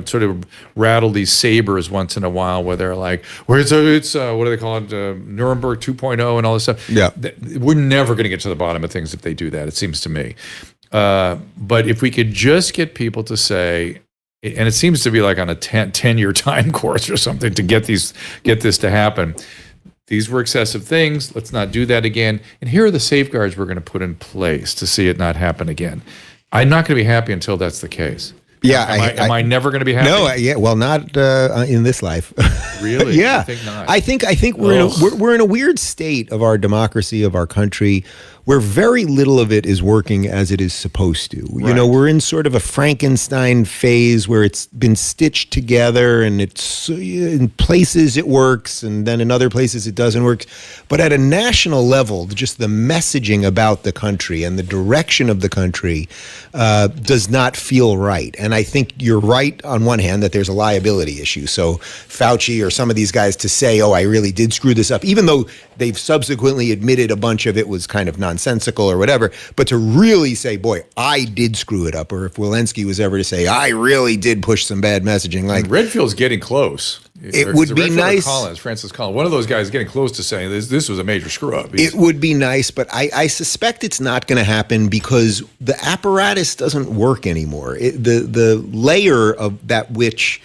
sort of rattle these sabers once in a while, where they're like, "Where it's what do they call it? Nuremberg 2.0 and all this stuff." Yeah. We're never going to get to the bottom of things if they do that. It seems to me. But if we could just get people to say, and it seems to be like on a 10-year time course or something to get this to happen. These were excessive things. Let's not do that again. And here are the safeguards we're going to put in place to see it not happen again. I'm not going to be happy until that's the case. Yeah. Am I never going to be happy? No. Yeah. Well, not in this life. Really? Yeah. I think not. I think we're in a weird state of our democracy, of our country, where very little of it is working as it is supposed to. Right. You know, we're in sort of a Frankenstein phase where it's been stitched together, and it's in places it works, and then in other places it doesn't work. But at a national level, just the messaging about the country and the direction of the country does not feel right. And I think you're right on one hand that there's a liability issue. So Fauci or some of these guys to say, "Oh, I really did screw this up," even though they've subsequently admitted a bunch of it was kind of nonsensical or whatever, but to really say, boy, I did screw it up, or if Walensky was ever to say, I really did push some bad messaging, like Redfield's getting close. It would be nice. Francis Collins, one of those guys getting close to saying this was a major screw up. It would be nice, but I suspect it's not going to happen because the apparatus doesn't work anymore. The layer of that which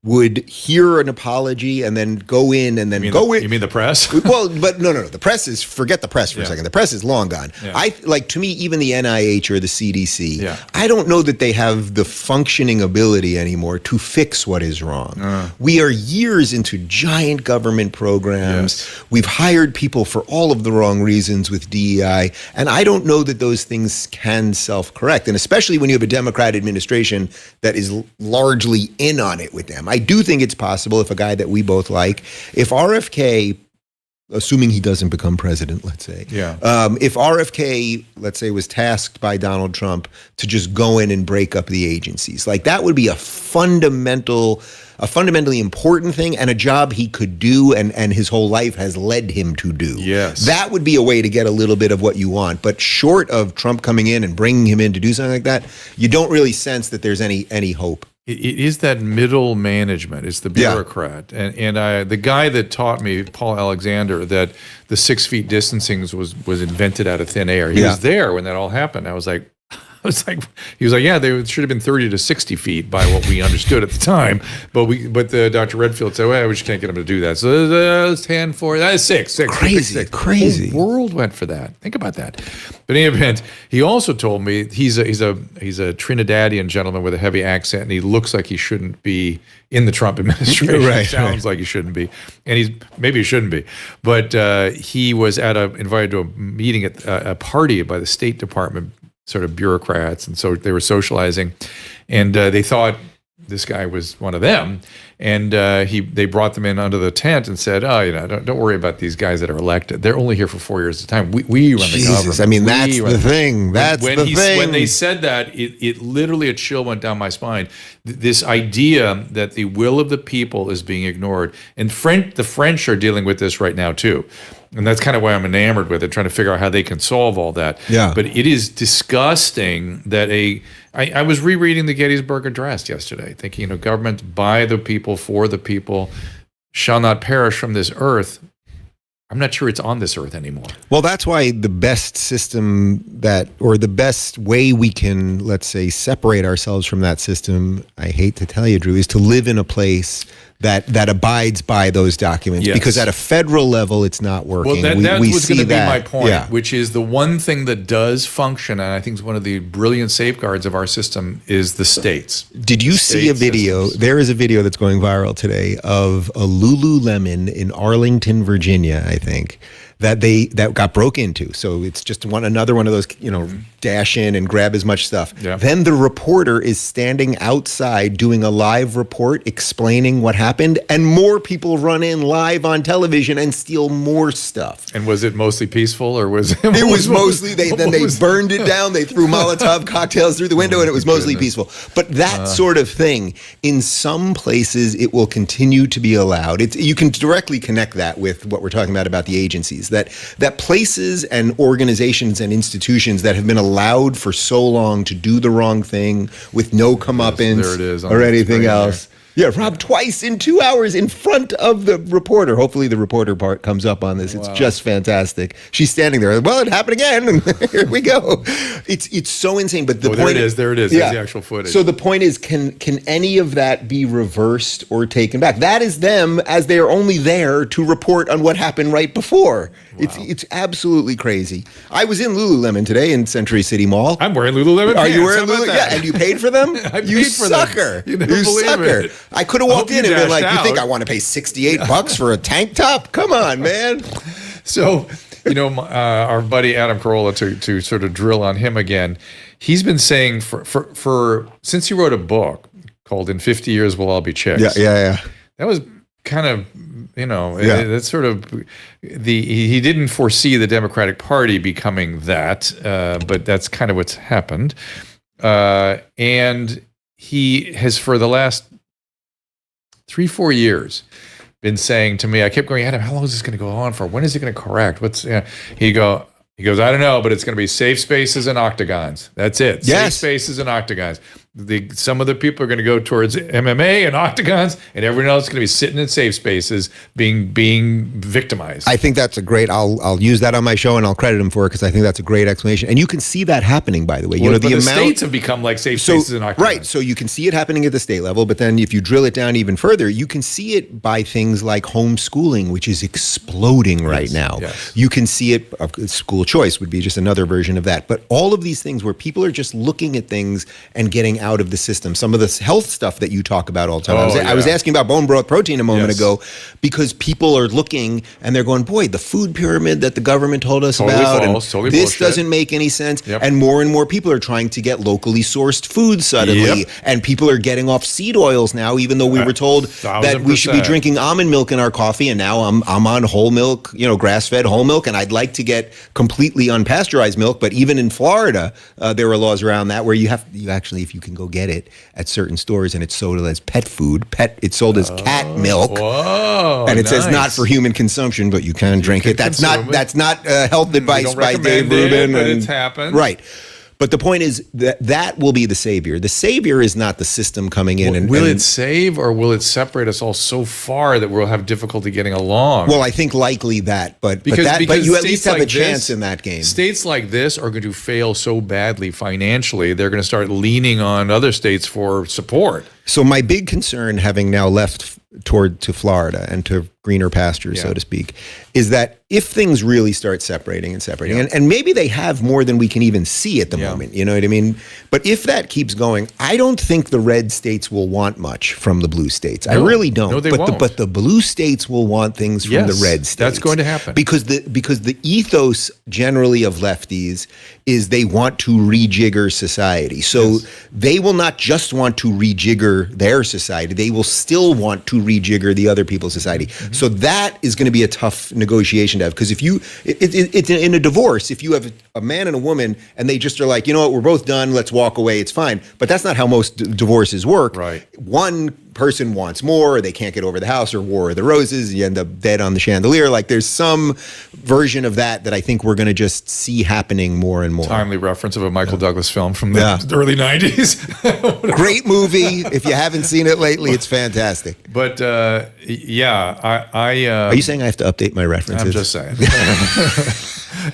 would hear an apology and then go in and then go in. You mean the press? Well, but no. The press is, forget the press for a second. The press is long gone. Yeah. To me, even the NIH or the CDC, I don't know that they have the functioning ability anymore to fix what is wrong. We are years into giant government programs. Yes. We've hired people for all of the wrong reasons with DEI. And I don't know that those things can self-correct. And especially when you have a Democrat administration that is largely in on it with them. I do think it's possible if a guy that we both like, if RFK, assuming he doesn't become president, let's say, if RFK, let's say, was tasked by Donald Trump to just go in and break up the agencies, like that would be a fundamentally important thing and a job he could do and his whole life has led him to do. Yes. That would be a way to get a little bit of what you want. But short of Trump coming in and bringing him in to do something like that, you don't really sense that there's any hope. It is that middle management. It's the bureaucrat. And the guy that taught me, Paul Alexander, that the 6 feet distancing was invented out of thin air. He was there when that all happened. he was like, yeah, they should have been 30 to 60 feet by what we understood at the time. But Dr. Redfield said, well, we just can't get him to do that. So it's 10, 4, that's 6. Crazy. The whole world went for that. Think about that. But in any event, he also told me he's a Trinidadian gentleman with a heavy accent, and he looks like he shouldn't be in the Trump administration. He sounds like he shouldn't be, and maybe he shouldn't be. But he was invited to a meeting at a party by the State Department, sort of bureaucrats, and so they were socializing, and they thought this guy was one of them, and they brought them in under the tent and said, don't worry about these guys that are elected. They're only here for 4 years at a time. We run the government. I mean, that's the thing. When they said that, it literally a chill went down my spine. This idea that the will of the people is being ignored, and the French are dealing with this right now too. And that's kind of why I'm enamored with it, trying to figure out how they can solve all that. Yeah. But it is disgusting that I was rereading the Gettysburg Address yesterday, thinking, government by the people, for the people, shall not perish from this earth. I'm not sure it's on this earth anymore. Well, that's why the best system or the best way we can, let's say, separate ourselves from that system, I hate to tell you, Drew, is to live in a place that abides by those documents. Yes. Because at a federal level, it's not working. Well, that was going to be my point, yeah. Which is the one thing that does function, and I think is one of the brilliant safeguards of our system, is the states. Did you see a video? Systems. There is a video that's going viral today of a Lululemon in Arlington, Virginia, I think, that got broke into. So it's just another one of those, dash in and grab as much stuff. Yeah. Then the reporter is standing outside doing a live report explaining what happened, and more people run in live on television and steal more stuff. And was it mostly peaceful, or was it? It was mostly they burned it down. They threw Molotov cocktails through the window, and it was mostly peaceful. But that sort of thing, in some places, it will continue to be allowed. You can directly connect that with what we're talking about the agencies. That places and organizations and institutions that have been allowed for so long to do the wrong thing with no comeuppance or anything else. Yeah, robbed twice in 2 hours in front of the reporter. Hopefully the reporter part comes up on this. It's just fantastic. She's standing there. Well, it happened again, and here we go. It's so insane. But the point there it is. Yeah. There's the actual footage. So the point is, can any of that be reversed or taken back? That is them, as they are only there to report on what happened right before. Wow. It's absolutely crazy. I was in Lululemon today in Century City Mall. I'm wearing Lululemon pants. Are you wearing Lululemon? Yeah, and you paid for them? You sucker. You sucker. It. I could have walked in and been like, out. You think I want to pay $68 for a tank top? Come on, man. So, our buddy Adam Carolla, to sort of drill on him again, he's been saying for since he wrote a book called In 50 Years We'll All Be Chicks. Yeah. That was kind of, that's sort of he didn't foresee the Democratic Party becoming that, but that's kind of what's happened. And he has, for the last 3-4 years, been saying to me, I kept going, Adam, how long is this going to go on for? When is it going to correct? He goes, I don't know, but it's going to be safe spaces and octagons. That's it. Yes. Safe spaces and octagons. Some of the people are going to go towards MMA and octagons, and everyone else is going to be sitting in safe spaces being victimized. I think that's a great, I'll use that on my show, and I'll credit him for it, because I think that's a great explanation. And you can see that happening, by the way. The states have become like safe spaces and octagons. Right, so you can see it happening at the state level, but then if you drill it down even further, you can see it by things like homeschooling, which is exploding right now. Yes. You can see it, school choice would be just another version of that. But all of these things where people are just looking at things and getting out of the system. Some of this health stuff that you talk about all the time. Oh, I was asking about bone broth protein a moment Yes. ago because people are looking and they're going, boy, the food pyramid that the government told us Totally about, false, and totally this bullshit. doesn't make any sense. Yep. And more people are trying to get locally sourced food suddenly. Yep. And people are getting off seed oils now, even though we were told that we should be 1000%. drinking almond milk in our coffee. And now I'm on whole milk, grass-fed whole milk. And I'd like to get completely unpasteurized milk. But even in Florida, there are laws around that where you actually, if you can go get it at certain stores and it's sold as pet food, it's sold as cat milk. Whoa, And it says not nice. for human consumption, but you can drink it. That's consume not health advice don't by Dave recommend it, Rubin. but it's happened. Right. But the point is that will be the savior. The savior is not the system coming in. And will it save or will it separate us all so far that we'll have difficulty getting along? Well, I think likely that, but you at least have a chance in that game. States like this are going to fail so badly financially, they're going to start leaning on other states for support. So my big concern, having now left to Florida and to greener pastures, so to speak, is that if things really start separating, and maybe they have more than we can even see at the moment, you know what I mean? But if that keeps going, I don't think the red states will want much from the blue states. I really don't. No, they won't. But the blue states will want things from the red states. That's going to happen. Because the ethos generally of lefties is they want to rejigger society. So they will not just want to rejigger their society, they will still want to rejigger the other people's society. So that is going to be a tough negotiation to have, because if it's in a divorce, if you have a man and a woman and they just are like, you know what, we're both done, let's walk away, it's fine. But that's not how most divorces work. Right. One person wants more, or they can't get over the house, or War of the Roses, you end up dead on the chandelier. Like there's some version of that I think we're going to just see happening more and more. Timely reference of a Michael Douglas film from the early 90s. Great movie. If you haven't seen it lately, it's fantastic. But are you saying I have to update my references? I'm just saying.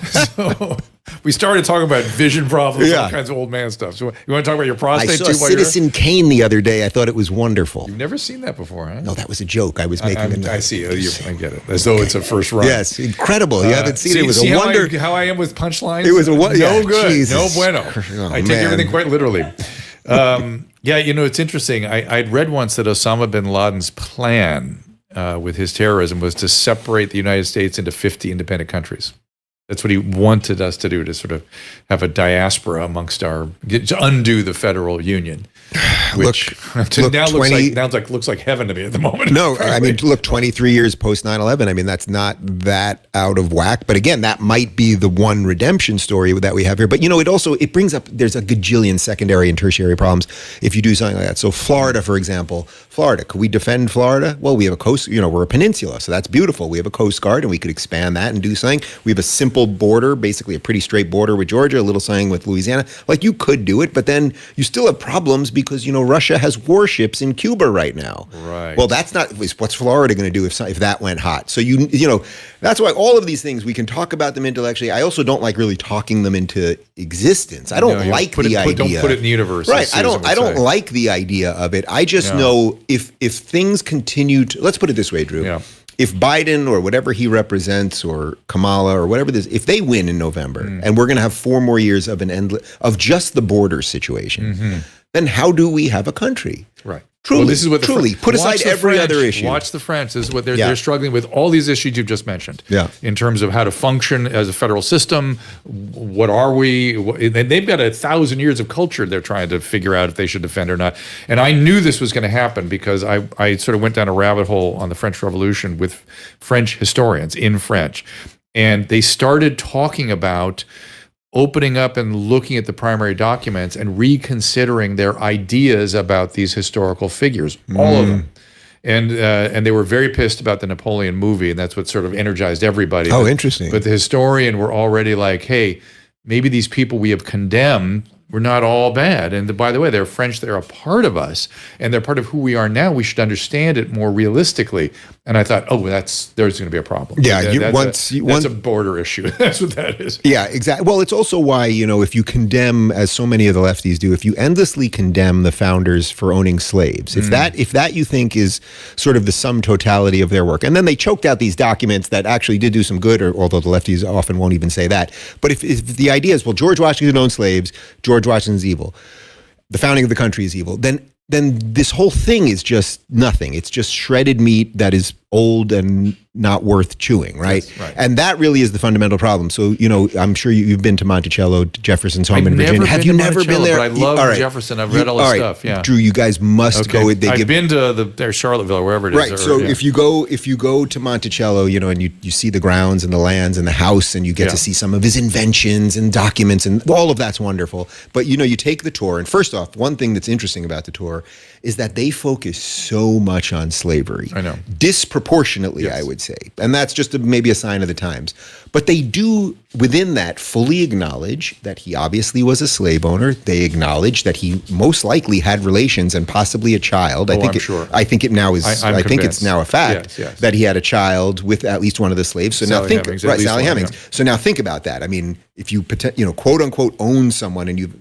So we started talking about vision problems, all kinds of old man stuff. So you want to talk about your prostate I saw too? Citizen Kane the other day. I thought it was wonderful. You've never seen that before, huh? No, that was a joke. I was making I see. I get it. As though it's a first run. Yes, incredible. You haven't seen it. It was a wonder. How I am with punchlines? It was a wonder. No good. Jesus. No bueno. I take everything quite literally. It's interesting. I'd read once that Osama bin Laden's plan with his terrorism was to separate the United States into 50 independent countries. That's what he wanted us to do, to sort of have a diaspora amongst to undo the federal union, which looks like heaven to me at the moment. No, I mean, look, 23 years post 9/11. I mean, that's not that out of whack. But again, that might be the one redemption story that we have here. But it brings up, there's a gajillion secondary and tertiary problems if you do something like that. So Florida, for example, could we defend Florida? Well, we have a coast, we're a peninsula, so that's beautiful. We have a Coast Guard and we could expand that and do something. We have a simple border, basically a pretty straight border with Georgia, a little something with Louisiana. Like you could do it, but then you still have problems because, Russia has warships in Cuba right now. Right. Well, that's not, what's Florida going to do if that went hot? So, that's why all of these things, we can talk about them intellectually. I also don't like really talking them into existence. I don't like the idea. Don't put it in the universe. Right. I don't like the idea of it. I just know if things continue to, let's put it this way, Drew. Yeah. If Biden or whatever he represents, or Kamala or whatever this, if they win in November and we're going to have 4 more years of of just the border situation, then how do we have a country? Right. Truly, this is what put aside every other issue. Watch the French. This is what they're struggling with. All these issues you've just mentioned. Yeah. In terms of how to function as a federal system, what are we? And they've got 1,000 years of culture they're trying to figure out if they should defend or not. And I knew this was going to happen because I sort of went down a rabbit hole on the French Revolution with French historians in French, and they started talking about opening up and looking at the primary documents and reconsidering their ideas about these historical figures, all of them. And they were very pissed about the Napoleon movie, and that's what sort of energized everybody. Oh, interesting. But the historian were already like, hey, maybe these people we have condemned were not all bad. And by the way, they're French, they're a part of us, and they're part of who we are now. We should understand it more realistically. And I thought, there's going to be a problem. Yeah, that's a border issue. That's what that is. Yeah, exactly. Well, it's also why, if you condemn, as so many of the lefties do, if you endlessly condemn the founders for owning slaves, if that you think is sort of the sum totality of their work, and then they choked out these documents that actually did do some good, although the lefties often won't even say that. But if the idea is, well, George Washington owned slaves, George Washington's evil. the founding of the country is evil, then this whole thing is just nothing. It's just shredded meat that is old and not worth chewing, right? Yes, right. And that really is the fundamental problem. So, I'm sure you've been to Monticello, Jefferson's home in Virginia. Have you never been there? But I love Jefferson. I've read all his stuff. Yeah, Drew, you guys must go. I've been to their Charlottesville, wherever it is. Right. So if you go to Monticello, and you see the grounds and the lands and the house, and you get to see some of his inventions and documents, and all of that's wonderful. But you take the tour, and first off, one thing that's interesting about the tour is that they focus so much on slavery. I know. Disproportionately, yes. I would say. And that's just maybe a sign of the times. But they do, within that, fully acknowledge that he obviously was a slave owner. They acknowledge that he most likely had relations and possibly a child. I'm sure. I think it now is. I think it's now a fact that he had a child with at least one of the slaves. So now think, Sally Hemings. So now think about that. I mean, if you quote unquote own someone and you.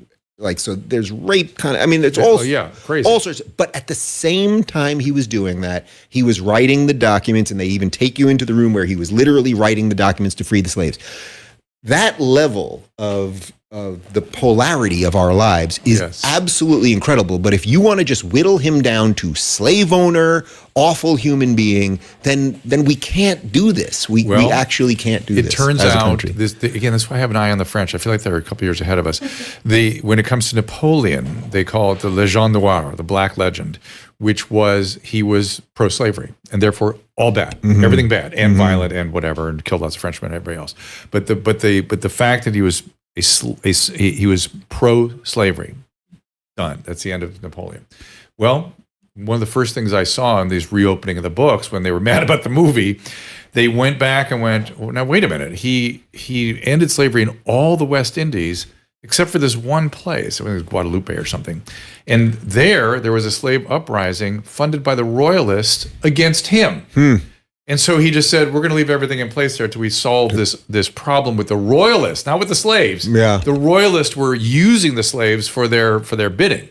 So there's rape it's crazy. All sorts. But at the same time he was doing that, he was writing the documents, and they even take you into the room where he was literally writing the documents to free the slaves. That level of the polarity of our lives is absolutely incredible. But if you want to just whittle him down to slave owner, awful human being, then we can't do this. We actually can't do this. It turns out, again, that's why I have an eye on the French. I feel like they're a couple years ahead of us. When it comes to Napoleon, they call it the Legende Noire, the Black Legend, which was he was pro-slavery and therefore all bad, everything bad and violent and whatever, and killed lots of Frenchmen and everybody else. But the fact that he was he was pro-slavery, done. That's the end of Napoleon. Well, one of the first things I saw in these reopening of the books when they were mad about the movie, they went back and went, well, now wait a minute. He ended slavery in all the West Indies except for this one place. I think it was Guadalupe or something. And there was a slave uprising funded by the royalists against him. And so he just said, we're going to leave everything in place there till we solve this problem with the royalists, not with the slaves. Yeah. The royalists were using the slaves for their bidding.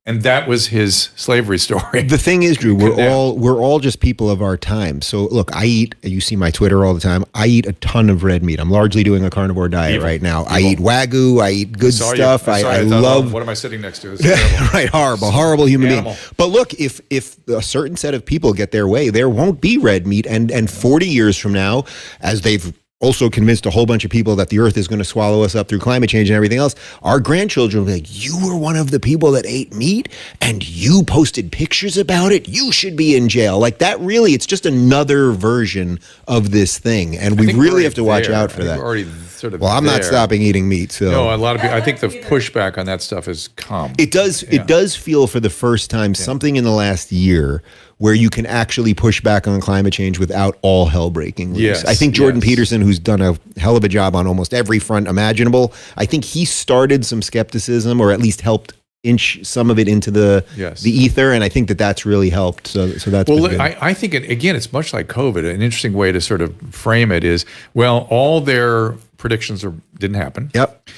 And that was his slavery story. The thing is, Drew, we're all just people of our time. So look, you see my Twitter all the time. I eat a ton of red meat. I'm largely doing a carnivore diet right now. I eat Wagyu. I eat good stuff. I love. What am I sitting next to? This is right, horrible human being. But look, if a certain set of people get their way, there won't be red meat. And 40 years from now, as they've also convinced a whole bunch of people that the earth is going to swallow us up through climate change and everything else, our grandchildren will be like, you were one of the people that ate meat and you posted pictures about it. You should be in jail. Like that really, it's just another version of this thing. And we really have to watch out for that. We're already sort of I'm not stopping eating meat. So no, a lot of people, I think the pushback on that stuff has come. It does feel for the first time something in the last year where you can actually push back on climate change without all hell breaking loose. Yes, I think Jordan Peterson, who's done a hell of a job on almost every front imaginable, I think he started some skepticism, or at least helped inch some of it into the ether, and I think that's really helped. So that's good. I think again, it's much like COVID. An interesting way to sort of frame it is, all their predictions didn't happen. Yep.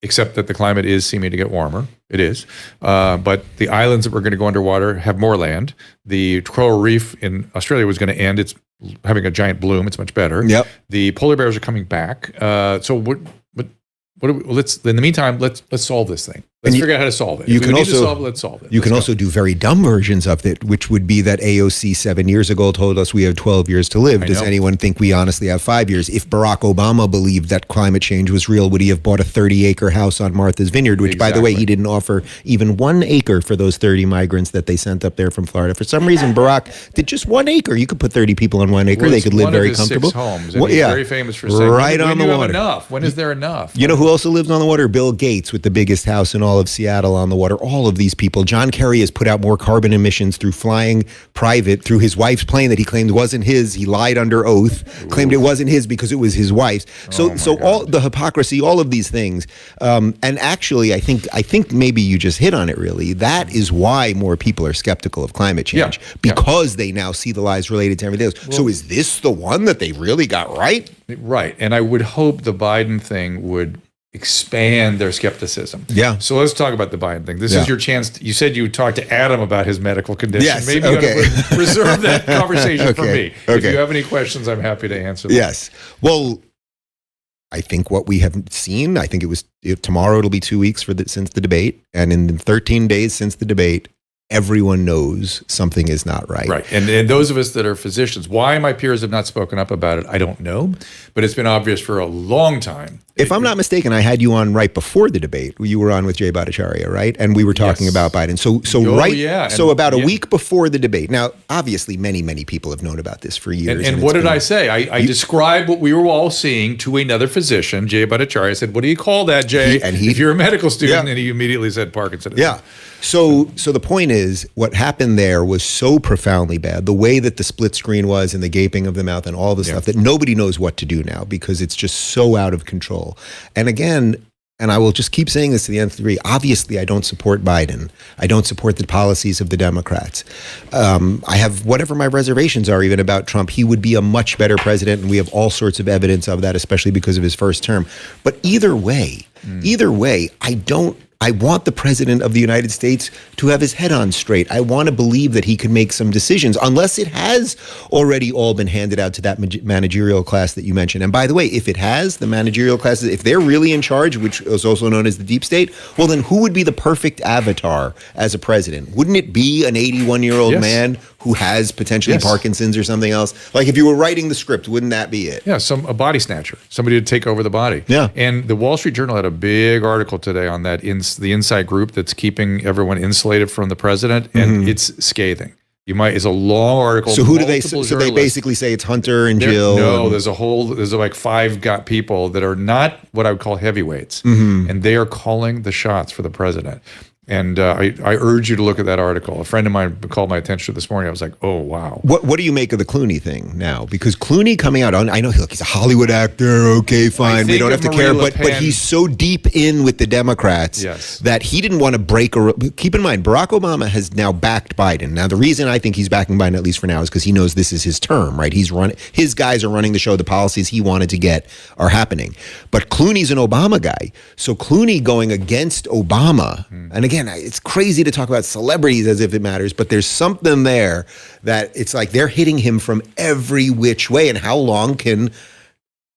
Except that the climate is seeming to get warmer. It is. But the islands that were going to go underwater have more land. The coral reef in Australia was going to end. It's having a giant bloom. It's much better. Yep. The polar bears are coming back. Let's in the meantime, let's solve this thing. Let's figure out how to solve it. Let's solve it. You can also do very dumb versions of it, which would be that AOC 7 years ago told us we have 12 years to live. Does anyone think we honestly have 5 years? If Barack Obama believed that climate change was real, would he have bought a 30-acre house on Martha's Vineyard, which, by the way, he didn't offer even 1 acre for those 30 migrants that they sent up there from Florida. For some reason, Barack did just 1 acre. You could put 30 people on 1 acre. They could live very comfortable. 6 homes. And he's very famous for saying, right on the water. Enough? When is there enough? You know who also lives on the water? Bill Gates, with the biggest house in all of Seattle on the water. All of these people. John Kerry has put out more carbon emissions through flying private, through his wife's plane that he claimed wasn't his. He lied under oath, claimed it wasn't his because it was his wife's. So all the hypocrisy, all of these things. And actually, I think maybe you just hit on it really. That is why more people are skeptical of climate change, because they now see the lies related to everything else. So is this the one that they really got right? Right. And I would hope the Biden thing would expand their skepticism. Yeah. So let's talk about the Biden thing. This is your chance. You said you would talk to Adam about his medical condition. Yes. Maybe you ought to reserve that conversation for me. If you have any questions, I'm happy to answer them. Yes. Well, I think what we have seen, I think tomorrow it'll be 2 weeks since the debate. And in 13 days since the debate, everyone knows something is not right. Right. And those of us that are physicians, why my peers have not spoken up about it, I don't know. But it's been obvious for a long time. If I'm not mistaken, I had you on right before the debate. You were on with Jay Bhattacharya, right? And we were talking about Biden. So about a week before the debate. Now, obviously, many, many people have known about this for years. And what did I say? I described what we were all seeing to another physician, Jay Bhattacharya. I said, what do you call that, Jay? If you're a medical student, and he immediately said Parkinson. Yeah. So the point is, what happened there was so profoundly bad. The way that the split screen was and the gaping of the mouth and all the stuff that nobody knows what to do now because it's just so out of control. And again, and I will just keep saying this to the nth degree, obviously I don't support Biden. I don't support the policies of the Democrats. I have whatever my reservations are even about Trump. He would be a much better president, and we have all sorts of evidence of that, especially because of his first term. But either way, I want the president of the United States to have his head on straight. I want to believe that he can make some decisions, unless it has already all been handed out to that managerial class that you mentioned. And by the way, if it has, the managerial classes, if they're really in charge, which is also known as the deep state, well, then who would be the perfect avatar as a president? Wouldn't it be an 81-year-old man who has potentially Parkinson's or something else? Like if you were writing the script, wouldn't that be it? Yeah, a body snatcher, somebody to take over the body. Yeah. And the Wall Street Journal had a big article today on that, the inside group that's keeping everyone insulated from the president, and it's scathing. It's a long article. So who do they? So they basically say it's Hunter and Jill. No, there's like 5 people that are not what I would call heavyweights, and they are calling the shots for the president. And I urge you to look at that article. A friend of mine called my attention this morning. I was like, oh, wow. What do you make of the Clooney thing now? Because Clooney coming out, I know he's a Hollywood actor. Okay, fine. We don't have to care. But he's so deep in with the Democrats that he didn't want to break. Keep in mind, Barack Obama has now backed Biden. Now, the reason I think he's backing Biden, at least for now, is because he knows this is his term, right? His guys are running the show. The policies he wanted to get are happening. But Clooney's an Obama guy. So Clooney going against Obama, and again, it's crazy to talk about celebrities as if it matters, but there's something there that it's like they're hitting him from every which way. And how long can,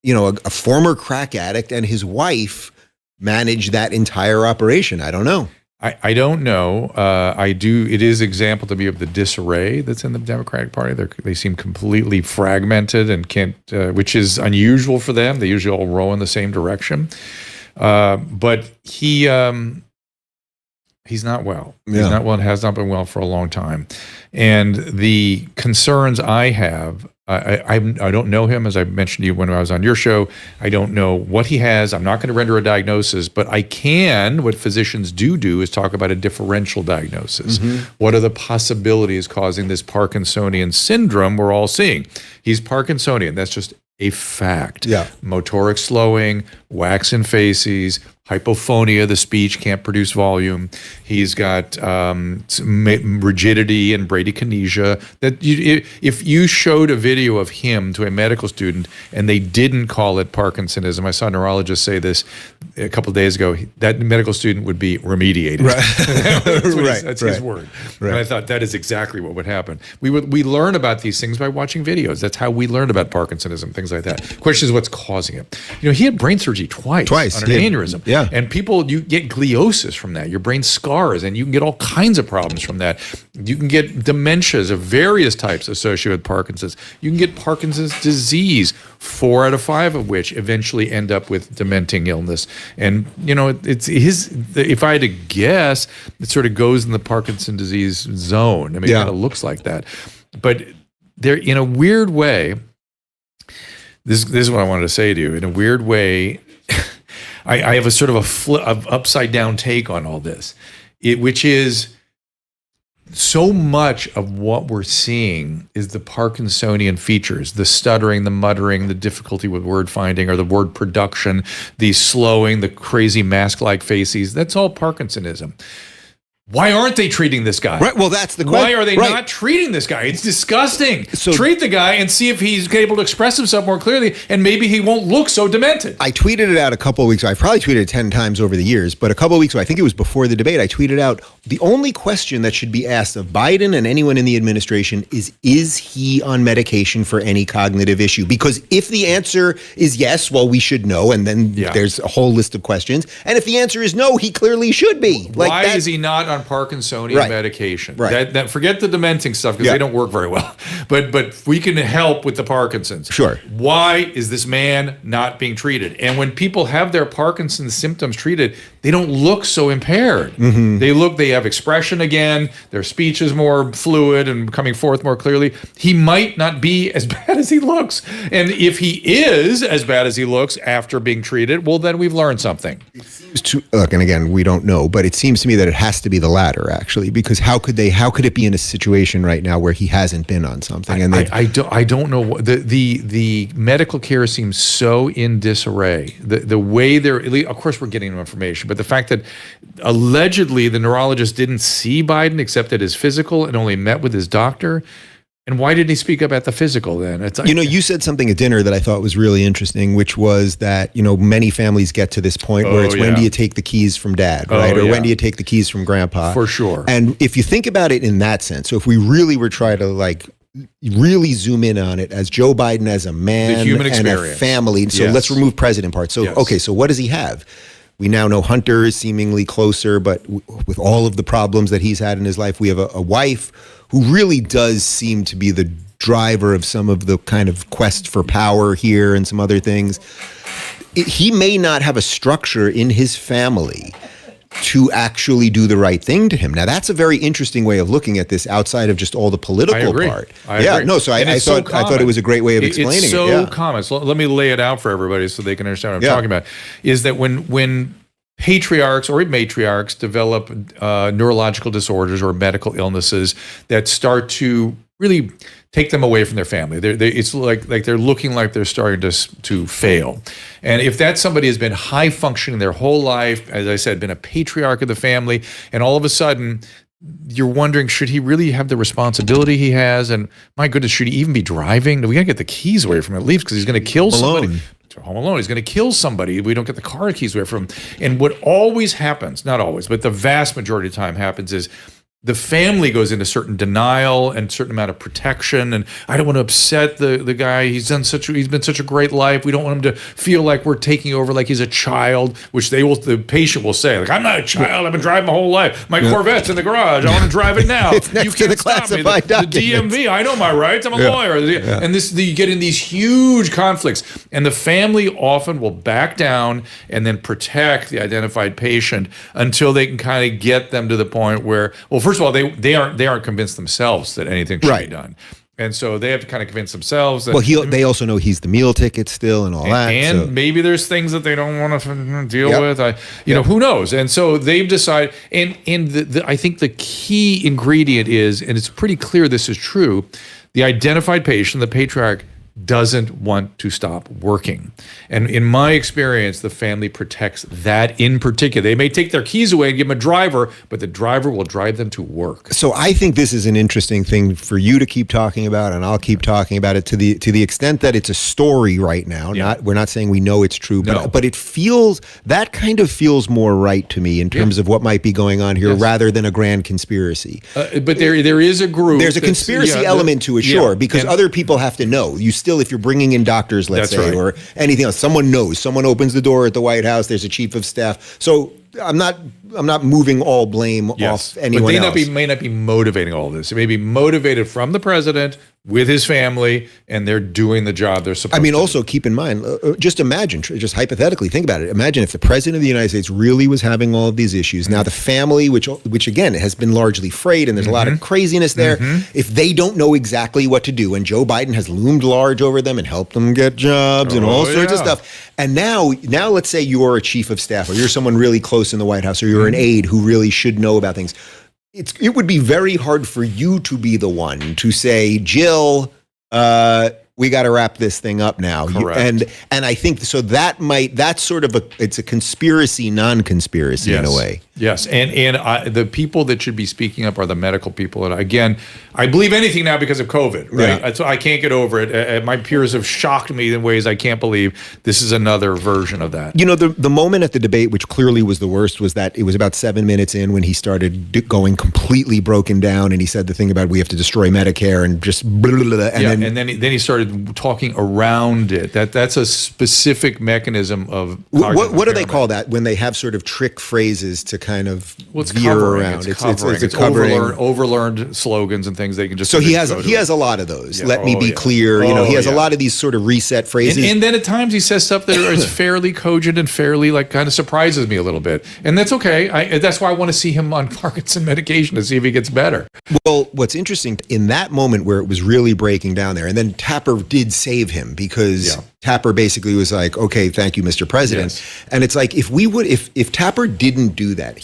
a former crack addict and his wife manage that entire operation? I don't know. I don't know. It is example to me of the disarray that's in the Democratic Party. They seem completely fragmented and can't, which is unusual for them. They usually all row in the same direction. But he's not well. He's not well and has not been well for a long time. And the concerns I have, I don't know him, as I mentioned to you when I was on your show. I don't know what he has. I'm not going to render a diagnosis, but what physicians do is talk about a differential diagnosis. What are the possibilities causing this Parkinsonian syndrome we're all seeing? He's Parkinsonian. That's just a fact. Motoric slowing, waxen faces, hypophonia, the speech can't produce volume. He's got rigidity and bradykinesia. If you showed a video of him to a medical student and they didn't call it Parkinsonism, I saw a neurologist say this a couple of days ago, that medical student would be remediated. That's his word. And I thought that is exactly what would happen. We learn about these things by watching videos. That's how we learn about Parkinsonism, things like that. Question is what's causing it. He had brain surgery twice on an aneurysm. Yeah. And you get gliosis from that. Your brain scars, and you can get all kinds of problems from that. You can get dementias of various types associated with Parkinson's. You can get Parkinson's disease, 4 out of 5 of which eventually end up with dementing illness. And, if I had to guess, it sort of goes in the Parkinson disease zone. It kind of looks like that. But they're, in a weird way, this is what I wanted to say to you. In a weird way, I have a sort of upside down take on all this, which is so much of what we're seeing is the Parkinsonian features, the stuttering, the muttering, the difficulty with word finding or the word production, the slowing, the crazy mask-like faces. That's all Parkinsonism. Why aren't they treating this guy? Right. Well, that's the question. Why are they not treating this guy? It's disgusting. So treat the guy and see if he's able to express himself more clearly, and maybe he won't look so demented. I tweeted it out a couple of weeks ago. I've probably tweeted it 10 times over the years, but a couple of weeks ago, I think it was before the debate, I tweeted out, the only question that should be asked of Biden and anyone in the administration is he on medication for any cognitive issue? Because if the answer is yes, well, we should know, and then there's a whole list of questions. And if the answer is no, he clearly should be. Why is he not on Parkinsonian medication? Right. That forget the dementing stuff because they don't work very well. But we can help with the Parkinson's. Sure. Why is this man not being treated? And when people have their Parkinson's symptoms treated, they don't look so impaired. Mm-hmm. They have expression again. Their speech is more fluid and coming forth more clearly. He might not be as bad as he looks. And if he is as bad as he looks after being treated, well, then we've learned something. Look, and again, we don't know, but it seems to me that it has to be the latter, actually, because how could it be in a situation right now where he hasn't been on something? And I don't know. The medical care seems so in disarray. The way of course, we're getting information, but the fact that allegedly the neurologist didn't see Biden except at his physical and only met with his doctor. And why didn't he speak up at the physical then? It's like, you said something at dinner that I thought was really interesting, which was that, many families get to this point where it's when do you take the keys from dad, right? Or when do you take the keys from grandpa? For sure. And if you think about it in that sense, so if we really were trying to really zoom in on it as Joe Biden as a man the human and experience. A family. So let's remove president part. So, okay, so what does he have? We now know Hunter is seemingly closer, but with all of the problems that he's had in his life, we have a wife who really does seem to be the driver of some of the kind of quest for power here and some other things. He may not have a structure in his family to actually do the right thing to him. Now, that's a very interesting way of looking at this outside of just all the political part. I agree. No, so I thought it was a great way of explaining it. It's so common. So let me lay it out for everybody so they can understand what I'm talking about. Is that when patriarchs or matriarchs develop neurological disorders or medical illnesses that start to really take them away from their family. It's like they're looking like they're starting to fail. And if that somebody has been high functioning their whole life, as I said, been a patriarch of the family, and all of a sudden you're wondering, should he really have the responsibility he has? And my goodness, should he even be driving? We got to get the keys away from him at least because he's going to kill somebody. Home alone. He's going to kill somebody. We don't get the car keys away from him. And what always happens, not always, but the vast majority of the time happens is the family goes into certain denial and certain amount of protection. And I don't want to upset the guy. He's been such a great life. We don't want him to feel like we're taking over like he's a child, which the patient will say, like, I'm not a child. I've been driving my whole life. My Corvette's in the garage. I want to drive it now. It's next you to can't the stop me. classified The DMV. I know my rights. I'm a lawyer. And you get in these huge conflicts. And the family often will back down and then protect the identified patient until they can kind of get them to the point where, well, first of all, they aren't convinced themselves that anything should be done. And so they have to kind of convince themselves that. Well, they also know he's the meal ticket still and all that. And maybe there's things that they don't want to deal with. Who knows? And so they've decided. And I think the key ingredient is, and it's pretty clear this is true, the identified patient, the patriarch, doesn't want to stop working. And in my experience, the family protects that in particular. They may take their keys away and give them a driver, but the driver will drive them to work. So I think this is an interesting thing for you to keep talking about, and I'll keep talking about it to the extent that it's a story right now. We're not saying we know it's true, but it feels, that kind of feels more right to me in terms of what might be going on here rather than a grand conspiracy. But there is a group. There's a conspiracy element to it, sure, because other people have to know. You still, if you're bringing in doctors, let's say, or anything else, someone knows. Someone opens the door at the White House. There's a chief of staff. So I'm not moving all blame off anyone else. But they may not be motivating all this. It may be motivated from the president with his family, and they're doing the job they're supposed to. I mean, also keep in mind, just imagine, just hypothetically, think about it. Imagine if the president of the United States really was having all of these issues. Now the family, which again has been largely frayed, and there's a lot of craziness there. If they don't know exactly what to do, and Joe Biden has loomed large over them and helped them get jobs and all sorts of stuff, and now let's say you're a chief of staff, or you're someone really close in the White House, or you're an aide who really should know about things. It would be very hard for you to be the one to say, Jill, we got to wrap this thing up now. Correct. And I think so that's sort of it's a conspiracy, non-conspiracy in a way. Yes, and the people that should be speaking up are the medical people. And again, I believe anything now because of COVID, right? Yeah. So I can't get over it. My peers have shocked me in ways I can't believe. This is another version of that. You know, the moment at the debate, which clearly was the worst, was that it was about 7 minutes in when he started going completely broken down, and he said the thing about we have to destroy Medicare and just blah, blah, blah, and then he started talking around it. That's a specific mechanism of what do they call that when they have sort of trick phrases to kind of veer around? It's overlearned slogans and things they can just. So he has a lot of those. Yeah. Let me be clear. You know, he has a lot of these sort of reset phrases. And then at times he says stuff that is fairly cogent and fairly like kind of surprises me a little bit, and that's okay. That's why I want to see him on Parkinson medication to see if he gets better. Well, what's interesting in that moment where it was really breaking down there, and then Tapper did save him because Tapper basically was like, "Okay, thank you, Mr. President." Yes. And it's like if Tapper didn't do that,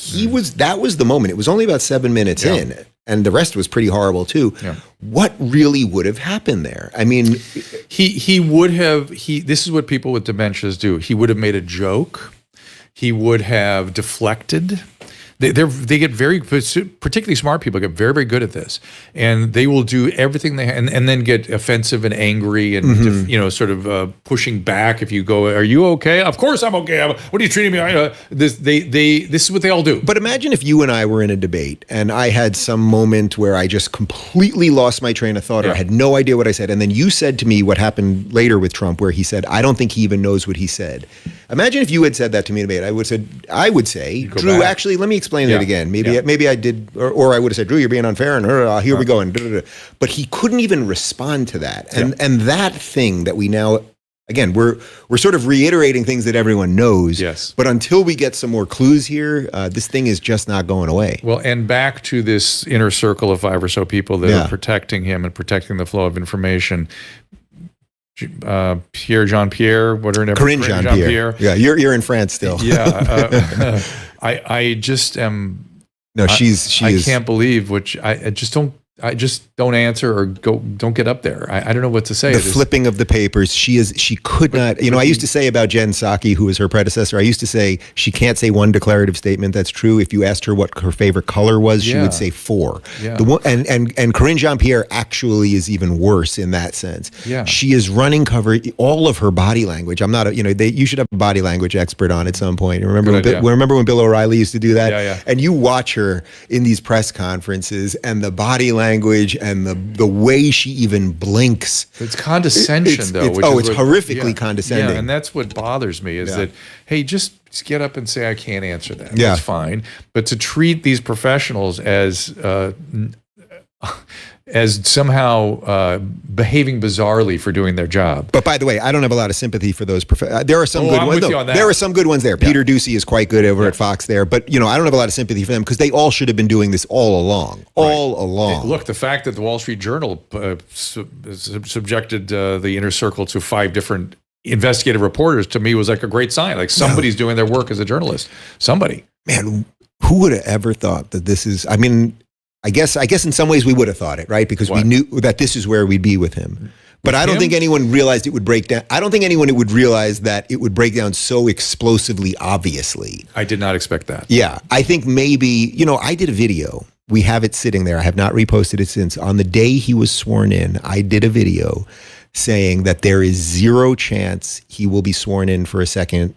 that was the moment. It was only about 7 minutes in, and the rest was pretty horrible too. Yeah. What really would have happened there? I mean, he would have. This is what people with dementias do. He would have made a joke. He would have deflected. They get very, particularly smart people get very, very good at this, and they will do everything and then get offensive and angry and sort of pushing back. If you go, are you okay? Of course I'm okay. What are you treating me? This is what they all do. But imagine if you and I were in a debate and I had some moment where I just completely lost my train of thought or I had no idea what I said, and then you said to me what happened later with Trump, where he said, "I don't think he even knows what he said." Imagine if you had said that to me in a debate. I would say, Drew, actually, let me explain it again. Maybe I did, or I would have said, Drew, you're being unfair, and here we go. And but he couldn't even respond to that. And that thing that we now, again, we're sort of reiterating things that everyone knows. Yes. But until we get some more clues here, this thing is just not going away. Well, and back to this inner circle of 5 or so people that are protecting him and protecting the flow of information. Corinne Jean-Pierre. Yeah, you're in France still. Yeah, I just am. No, I can't believe I just don't answer or don't get up there. I don't know what to say. The flipping of the papers. She could not. I used to say about Jen Psaki, who was her predecessor. I used to say she can't say one declarative statement that's true. If you asked her what her favorite color was, she would say 4. Yeah. And Corinne Jean-Pierre actually is even worse in that sense. Yeah. She is running cover all of her body language. I'm not. You should have a body language expert on at some point. Remember when Bill O'Reilly used to do that? Yeah. And you watch her in these press conferences and the body language and the way she even blinks. It's condescension, though. It's horrifically condescending. Yeah, and that's what bothers me is that, hey, just get up and say, I can't answer that. That's fine. But to treat these professionals as somehow behaving bizarrely for doing their job. But by the way, I don't have a lot of sympathy for those. There are some good ones. There are some good ones there. Yeah. Peter Doocy is quite good over at Fox there. But I don't have a lot of sympathy for them because they all should have been doing this all along. All along. Look, the fact that the Wall Street Journal subjected the inner circle to 5 different investigative reporters to me was like a great sign. Like somebody's doing their work as a journalist. Somebody. Man, who would have ever thought that this is? I mean, I guess in some ways we would have thought it, right? Because we knew that this is where we'd be with him. But I don't think anyone realized it would break down. I don't think anyone would realize that it would break down so explosively, obviously. I did not expect that. Yeah. I think maybe, I did a video. We have it sitting there. I have not reposted it since. On the day he was sworn in, I did a video saying that there is 0 chance he will be sworn in for a second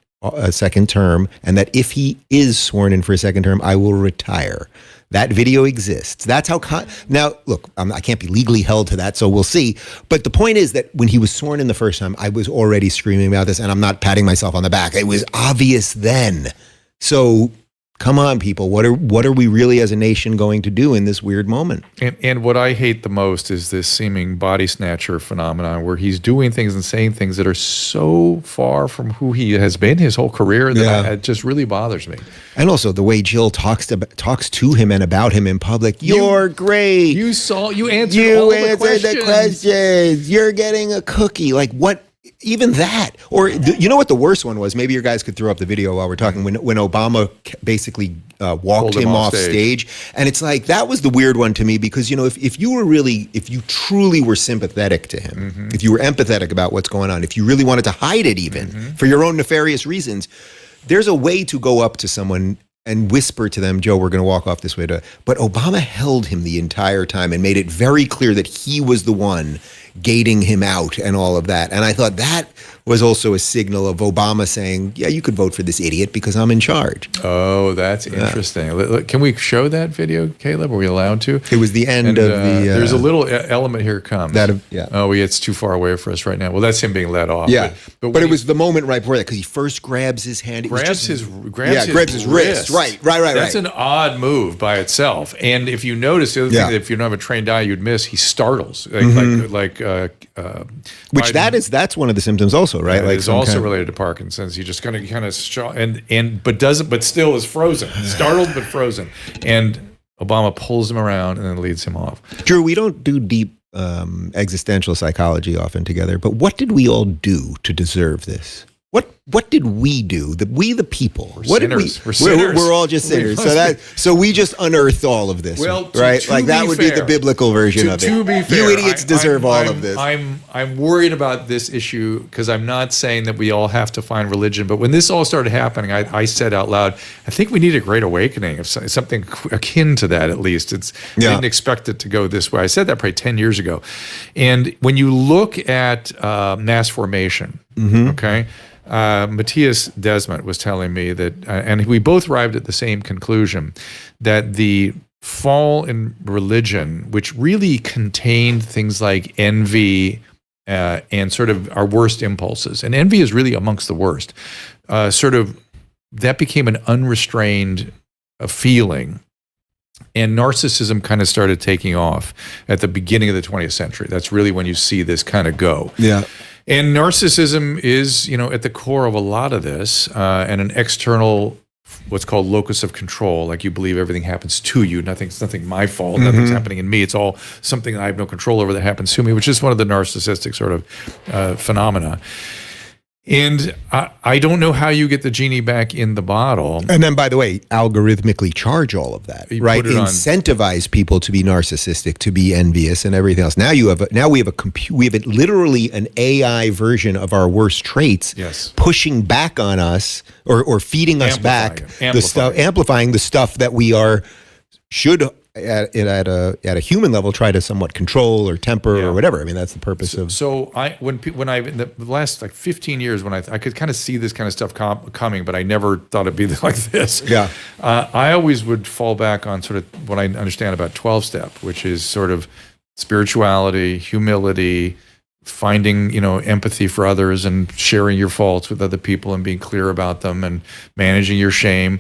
term, and that if he is sworn in for a second term, I will retire. That video exists. That's how. Now, look, I can't be legally held to that, so we'll see. But the point is that when he was sworn in the first time, I was already screaming about this, and I'm not patting myself on the back. It was obvious then. So, come on, people. What are we really as a nation going to do in this weird moment? And what I hate the most is this seeming body snatcher phenomenon where he's doing things and saying things that are so far from who he has been his whole career that it just really bothers me. And also the way Jill talks to him and about him in public. You're great. You answered all the questions. You're getting a cookie. Like what? even that, or you know what the worst one was? Maybe your guys could throw up the video while we're talking. When Obama basically walked him off stage, and it's like that was the weird one to me because if you truly were sympathetic to him, if you were empathetic about what's going on, if you really wanted to hide it even for your own nefarious reasons, there's a way to go up to someone and whisper to them, Joe, we're going to walk off this way. But Obama held him the entire time and made it very clear that he was the one gating him out and all of that. And I thought that was also a signal of Obama saying, yeah, you could vote for this idiot because I'm in charge. Oh, that's interesting. Can we show that video, Caleb? Are we allowed to? It was the end of the... there's a little element here comes. Yeah. Oh, it's too far away for us right now. Well, that's him being let off. Yeah. But it was the moment right before that because he first grabs his hand. Grabs his wrist. Right. That's an odd move by itself. And if you notice, the other thing that if you don't have a trained eye, you'd miss, he startles. Which that's one of the symptoms also, right? Like it's also related to Parkinson's. He just kind of but still is frozen, startled but frozen. And Obama pulls him around and then leads him off. Drew, we don't do deep existential psychology often together, but what did we all do to deserve this? What did we do? We the people. We're sinners. We're sinners. We're all just sinners. So we just unearthed all of this. Well, right? Like that would be the biblical version of it. To be fair, you idiots deserve all of this. I'm worried about this issue because I'm not saying that we all have to find religion. But when this all started happening, I said out loud, I think we need a great awakening of something akin to that. At least I didn't expect it to go this way. I said that probably 10 years ago. And when you look at mass formation, okay. Matthias Desmet was telling me that, and we both arrived at the same conclusion, that the fall in religion, which really contained things like envy and sort of our worst impulses, and envy is really amongst the worst, that became an unrestrained feeling. And narcissism kind of started taking off at the beginning of the 20th century. That's really when you see this kind of go. Yeah. And narcissism is, at the core of a lot of this, and an external, what's called locus of control. Like you believe everything happens to you. It's nothing my fault. Nothing's happening in me. It's all something I have no control over that happens to me, which is one of the narcissistic sort of phenomena. And I don't know how you get the genie back in the bottle. And then, by the way, algorithmically charge all of that, right? Incentivize people to be narcissistic, to be envious, and everything else. Now we have literally an AI version of our worst traits, pushing back on us or feeding us back the stuff, amplifying the stuff that we should. At a human level, try to somewhat control or temper or whatever. I mean, that's the purpose of. So when in the last 15 years, when I could kind of see this kind of stuff coming, but I never thought it'd be like this. Yeah, I always would fall back on sort of what I understand about 12-step, which is sort of spirituality, humility, finding empathy for others, and sharing your faults with other people, and being clear about them, and managing your shame.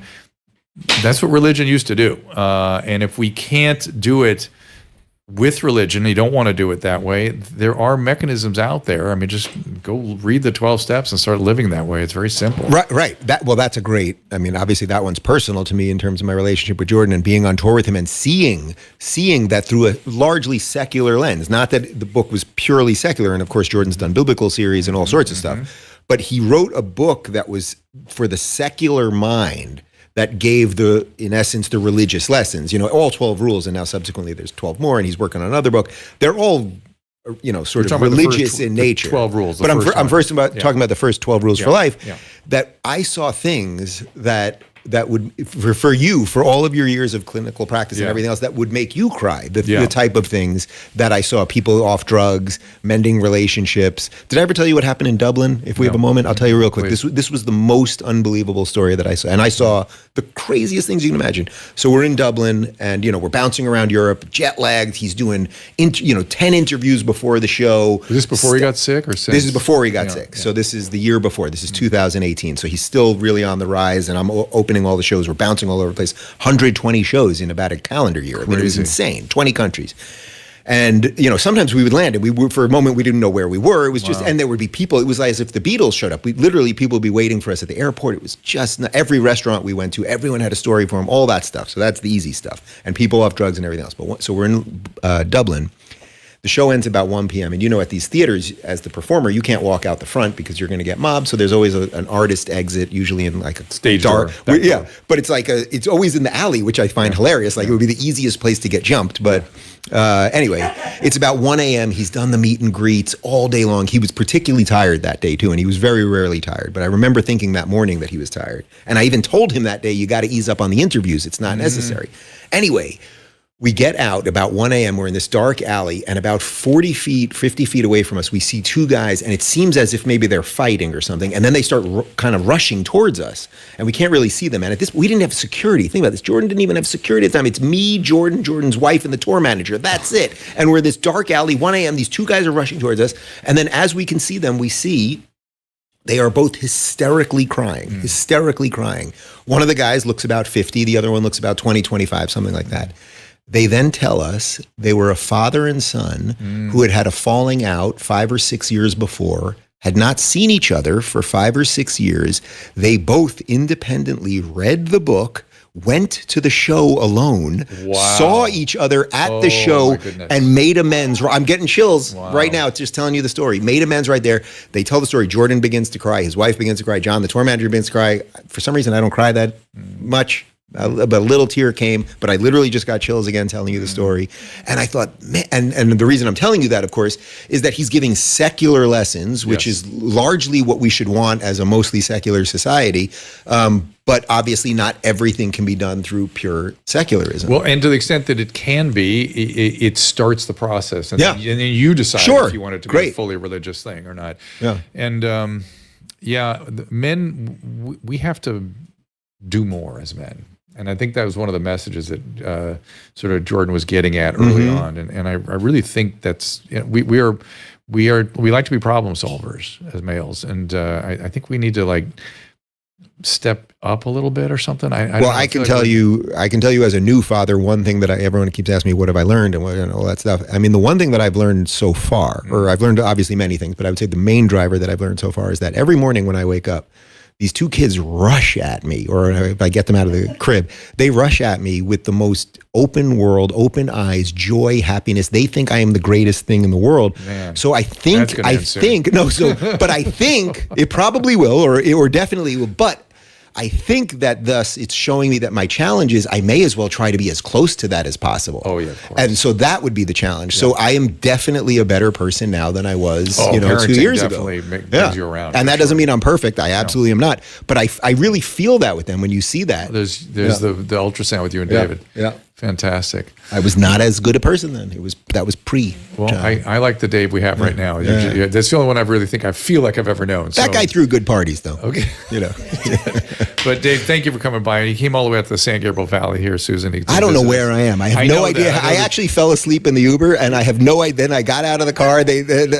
That's what religion used to do. And if we can't do it with religion, you don't want to do it that way, there are mechanisms out there. I mean, just go read the 12 steps and start living that way. It's very simple. Right. That's a great, I mean, obviously that one's personal to me in terms of my relationship with Jordan and being on tour with him and seeing that through a largely secular lens. Not that the book was purely secular. And of course, Jordan's done biblical series and all sorts of stuff. But he wrote a book that was for the secular mind, that gave in essence, the religious lessons, all 12 rules, and now subsequently there's 12 more, and he's working on another book. They're all, sort of religious in nature. 12 rules. But I'm talking about the first 12 rules for life, that I saw things that would, for all of your years of clinical practice and everything else, that would make you cry. The type of things that I saw, people off drugs, mending relationships. Did I ever tell you what happened in Dublin? If we have a moment, I'll tell you real quick. This was the most unbelievable story that I saw. And I saw the craziest things you can imagine. So we're in Dublin and, we're bouncing around Europe, jet lagged. He's doing, 10 interviews before the show. Was this before he got sick or since? This is before he got sick. So this is the year before. This is 2018. So he's still really on the rise, and I'm opening all the shows. We're bouncing all over the place. 120 shows in about a calendar year. I mean, it was insane. 20 countries. And, sometimes we would land and for a moment, we didn't know where we were. It was just, and there would be people, it was like as if the Beatles showed up. People would be waiting for us at the airport. It was just, every restaurant we went to, everyone had a story for him, all that stuff. So that's the easy stuff. And people off drugs and everything else. So we're in Dublin. The show ends about 1 p.m. And at these theaters, as the performer, you can't walk out the front because you're going to get mobbed. So there's always an artist exit, usually in like a stage dark. door. Yeah, but it's like it's always in the alley, which I find hilarious. Like it would be the easiest place to get jumped. But anyway, it's about 1 a.m. He's done the meet and greets all day long. He was particularly tired that day too, and he was very rarely tired. But I remember thinking that morning that he was tired. And I even told him that day, you got to ease up on the interviews. It's not necessary. Anyway, we get out about 1 a.m. We're in this dark alley, and about 40 feet, 50 feet away from us, we see two guys, and it seems as if maybe they're fighting or something. And then they start kind of rushing towards us, and we can't really see them. And at this, we didn't have security. Think about this. Jordan didn't even have security at the time. It's me, Jordan, Jordan's wife, and the tour manager. That's it. And we're in this dark alley, 1 a.m. These two guys are rushing towards us. And then as we can see them, we see they are both hysterically crying. One of the guys looks about 50. The other one looks about 20, 25, something like that. They then tell us they were a father and son who had a falling out 5 or 6 years before, had not seen each other for 5 or 6 years. They both independently read the book, went to the show alone, saw each other at the show, and made amends. I'm getting chills right now just telling you the story. Made amends right there. They tell the story. Jordan begins to cry. His wife begins to cry. John, the tour manager, begins to cry. For some reason, I don't cry that much. But a little tear came, but I literally just got chills again telling you the story. And I thought, man, and the reason I'm telling you that, of course, is that he's giving secular lessons, which is largely what we should want as a mostly secular society. But obviously not everything can be done through pure secularism. Well, and to the extent that it can be, it starts the process. And, and then you decide if you want it to be a fully religious thing or not. Yeah. And men, we have to do more as men. And I think that was one of the messages that sort of Jordan was getting at early on. And I really think that's, we like to be problem solvers as males. And I think we need to like step up a little bit or something. I can tell you as a new father, one thing that everyone keeps asking me, what have I learned and all that stuff. I mean, the one thing that I've learned so far, or I've learned obviously many things, but I would say the main driver that I've learned so far is that every morning when I wake up, these two kids rush at me, or if I get them out of the crib, they rush at me with the most open world, open eyes, joy, happiness. They think I am the greatest thing in the world. Man, so I think but I think it probably will, or definitely will, but I think that thus it's showing me that my challenge is I may as well try to be as close to that as possible. Oh yeah, of course. And so that would be the challenge. Yeah. So I am definitely a better person now than I was, 2 years ago. Definitely brings you around. And that doesn't mean I'm perfect. I absolutely am not. But I really feel that with them when you see that. There's the ultrasound with you and David. Yeah. Fantastic. I was not as good a person then. That was pre. Well, I like the Dave we have right now. Yeah. That's the only one I really think I feel like I've ever known. That guy threw good parties though. Okay. But Dave, thank you for coming by. He came all the way out to the San Gabriel Valley here, Susan. I don't know where I am. I have no idea. I actually fell asleep in the Uber, and I have no idea. Then I got out of the car.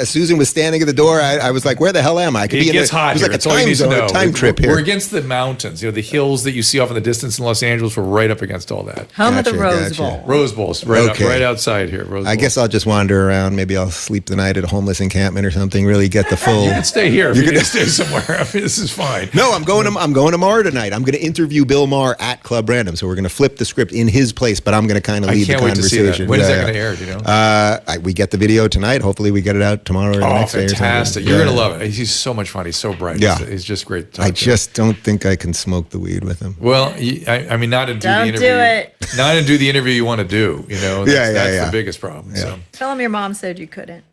Susan was standing at the door. I was like, where the hell am I? It gets hot here. It was like a time trip here. We're against the mountains. The hills that you see off in the distance in Los Angeles. We're right up against all that. Home of the Rose Bowl. Rose Bowl's right outside here. I guess I'll just wander around. Maybe I'll sleep the night at a homeless encampment or something. Really get the full. You can stay here. You can stay somewhere. I mean, this is fine. No, I'm going to Maher tonight. I'm going to interview Bill Maher at Club Random. So we're going to flip the script in his place, but I'm going to kind of lead the conversation. I can't wait to see that. When is that going to air? Do you know? We get the video tonight. Hopefully, we get it out tomorrow or the next day. Fantastic! You're going to love it. He's so much fun. He's so bright. Yeah, he's just great. I just don't think I can smoke the weed with him. Well, I mean, not to do the interview. Don't do it. Not to do the interview you want to do. That's the biggest problem. Yeah. So. Tell him your mom said you couldn't.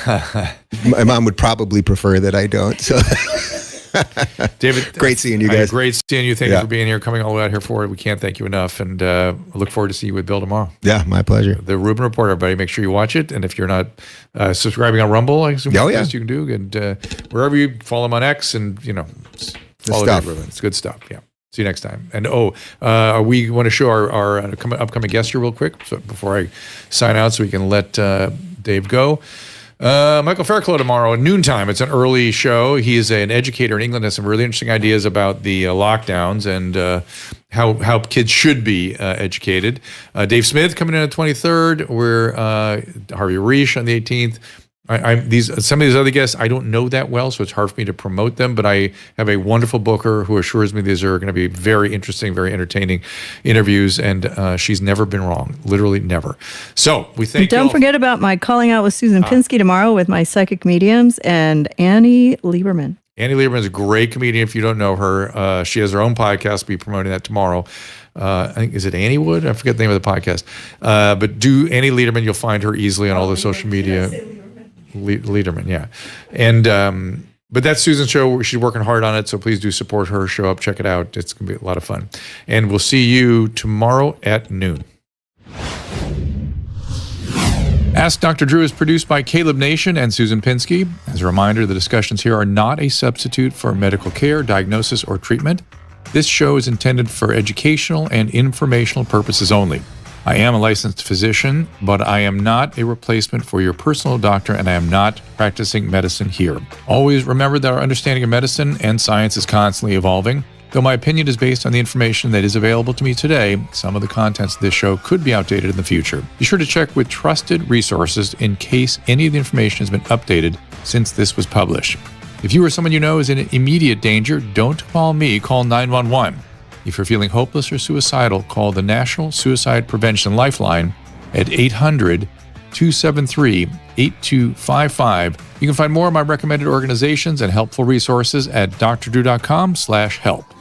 My mom would probably prefer that I don't. So. David, great seeing you guys. Great seeing you. Thank you for being here, coming all the way out here for it. We can't thank you enough, and look forward to seeing you with Bill tomorrow. Yeah, my pleasure. The Rubin Report, everybody, make sure you watch it, and if you're not subscribing on Rumble, I assume you can do, and wherever you follow him on X, and follow Dave Rubin. It's good stuff. Yeah. See you next time. And we want to show our upcoming guest here real quick, so before I sign out, so we can let Dave go. Michael Fairclough tomorrow at noontime. It's an early show. He is an educator in England, has some really interesting ideas about the lockdowns and how kids should be educated. Dave Smith coming in on the 23rd. We're Harvey Reish on the 18th. Some of these other guests I don't know that well, so it's hard for me to promote them. But I have a wonderful booker who assures me these are going to be very interesting, very entertaining interviews, and she's never been wrong, literally never. So we thank you. Don't forget about my Calling Out with Susan Pinsky tomorrow with my psychic mediums and Annie Lieberman. Annie Lieberman is a great comedian. If you don't know her, she has her own podcast. We'll be promoting that tomorrow. I think, is it Annie Wood? I forget the name of the podcast. But do Annie Lieberman. You'll find her easily on all the social media. Liederman, yeah. And but that's Susan's show. She's working hard on it, so please do support her. Show up, check it out. It's going to be a lot of fun. And we'll see you tomorrow at noon. Ask Dr. Drew is produced by Caleb Nation and Susan Pinsky. As a reminder, the discussions here are not a substitute for medical care, diagnosis, or treatment. This show is intended for educational and informational purposes only. I am a licensed physician, but I am not a replacement for your personal doctor, and I am not practicing medicine here. Always remember that our understanding of medicine and science is constantly evolving. Though my opinion is based on the information that is available to me today, some of the contents of this show could be outdated in the future. Be sure to check with trusted resources in case any of the information has been updated since this was published. If you or someone you know is in immediate danger, don't call me, call 911. If you're feeling hopeless or suicidal, call the National Suicide Prevention Lifeline at 800-273-8255. You can find more of my recommended organizations and helpful resources at drdrew.com/help.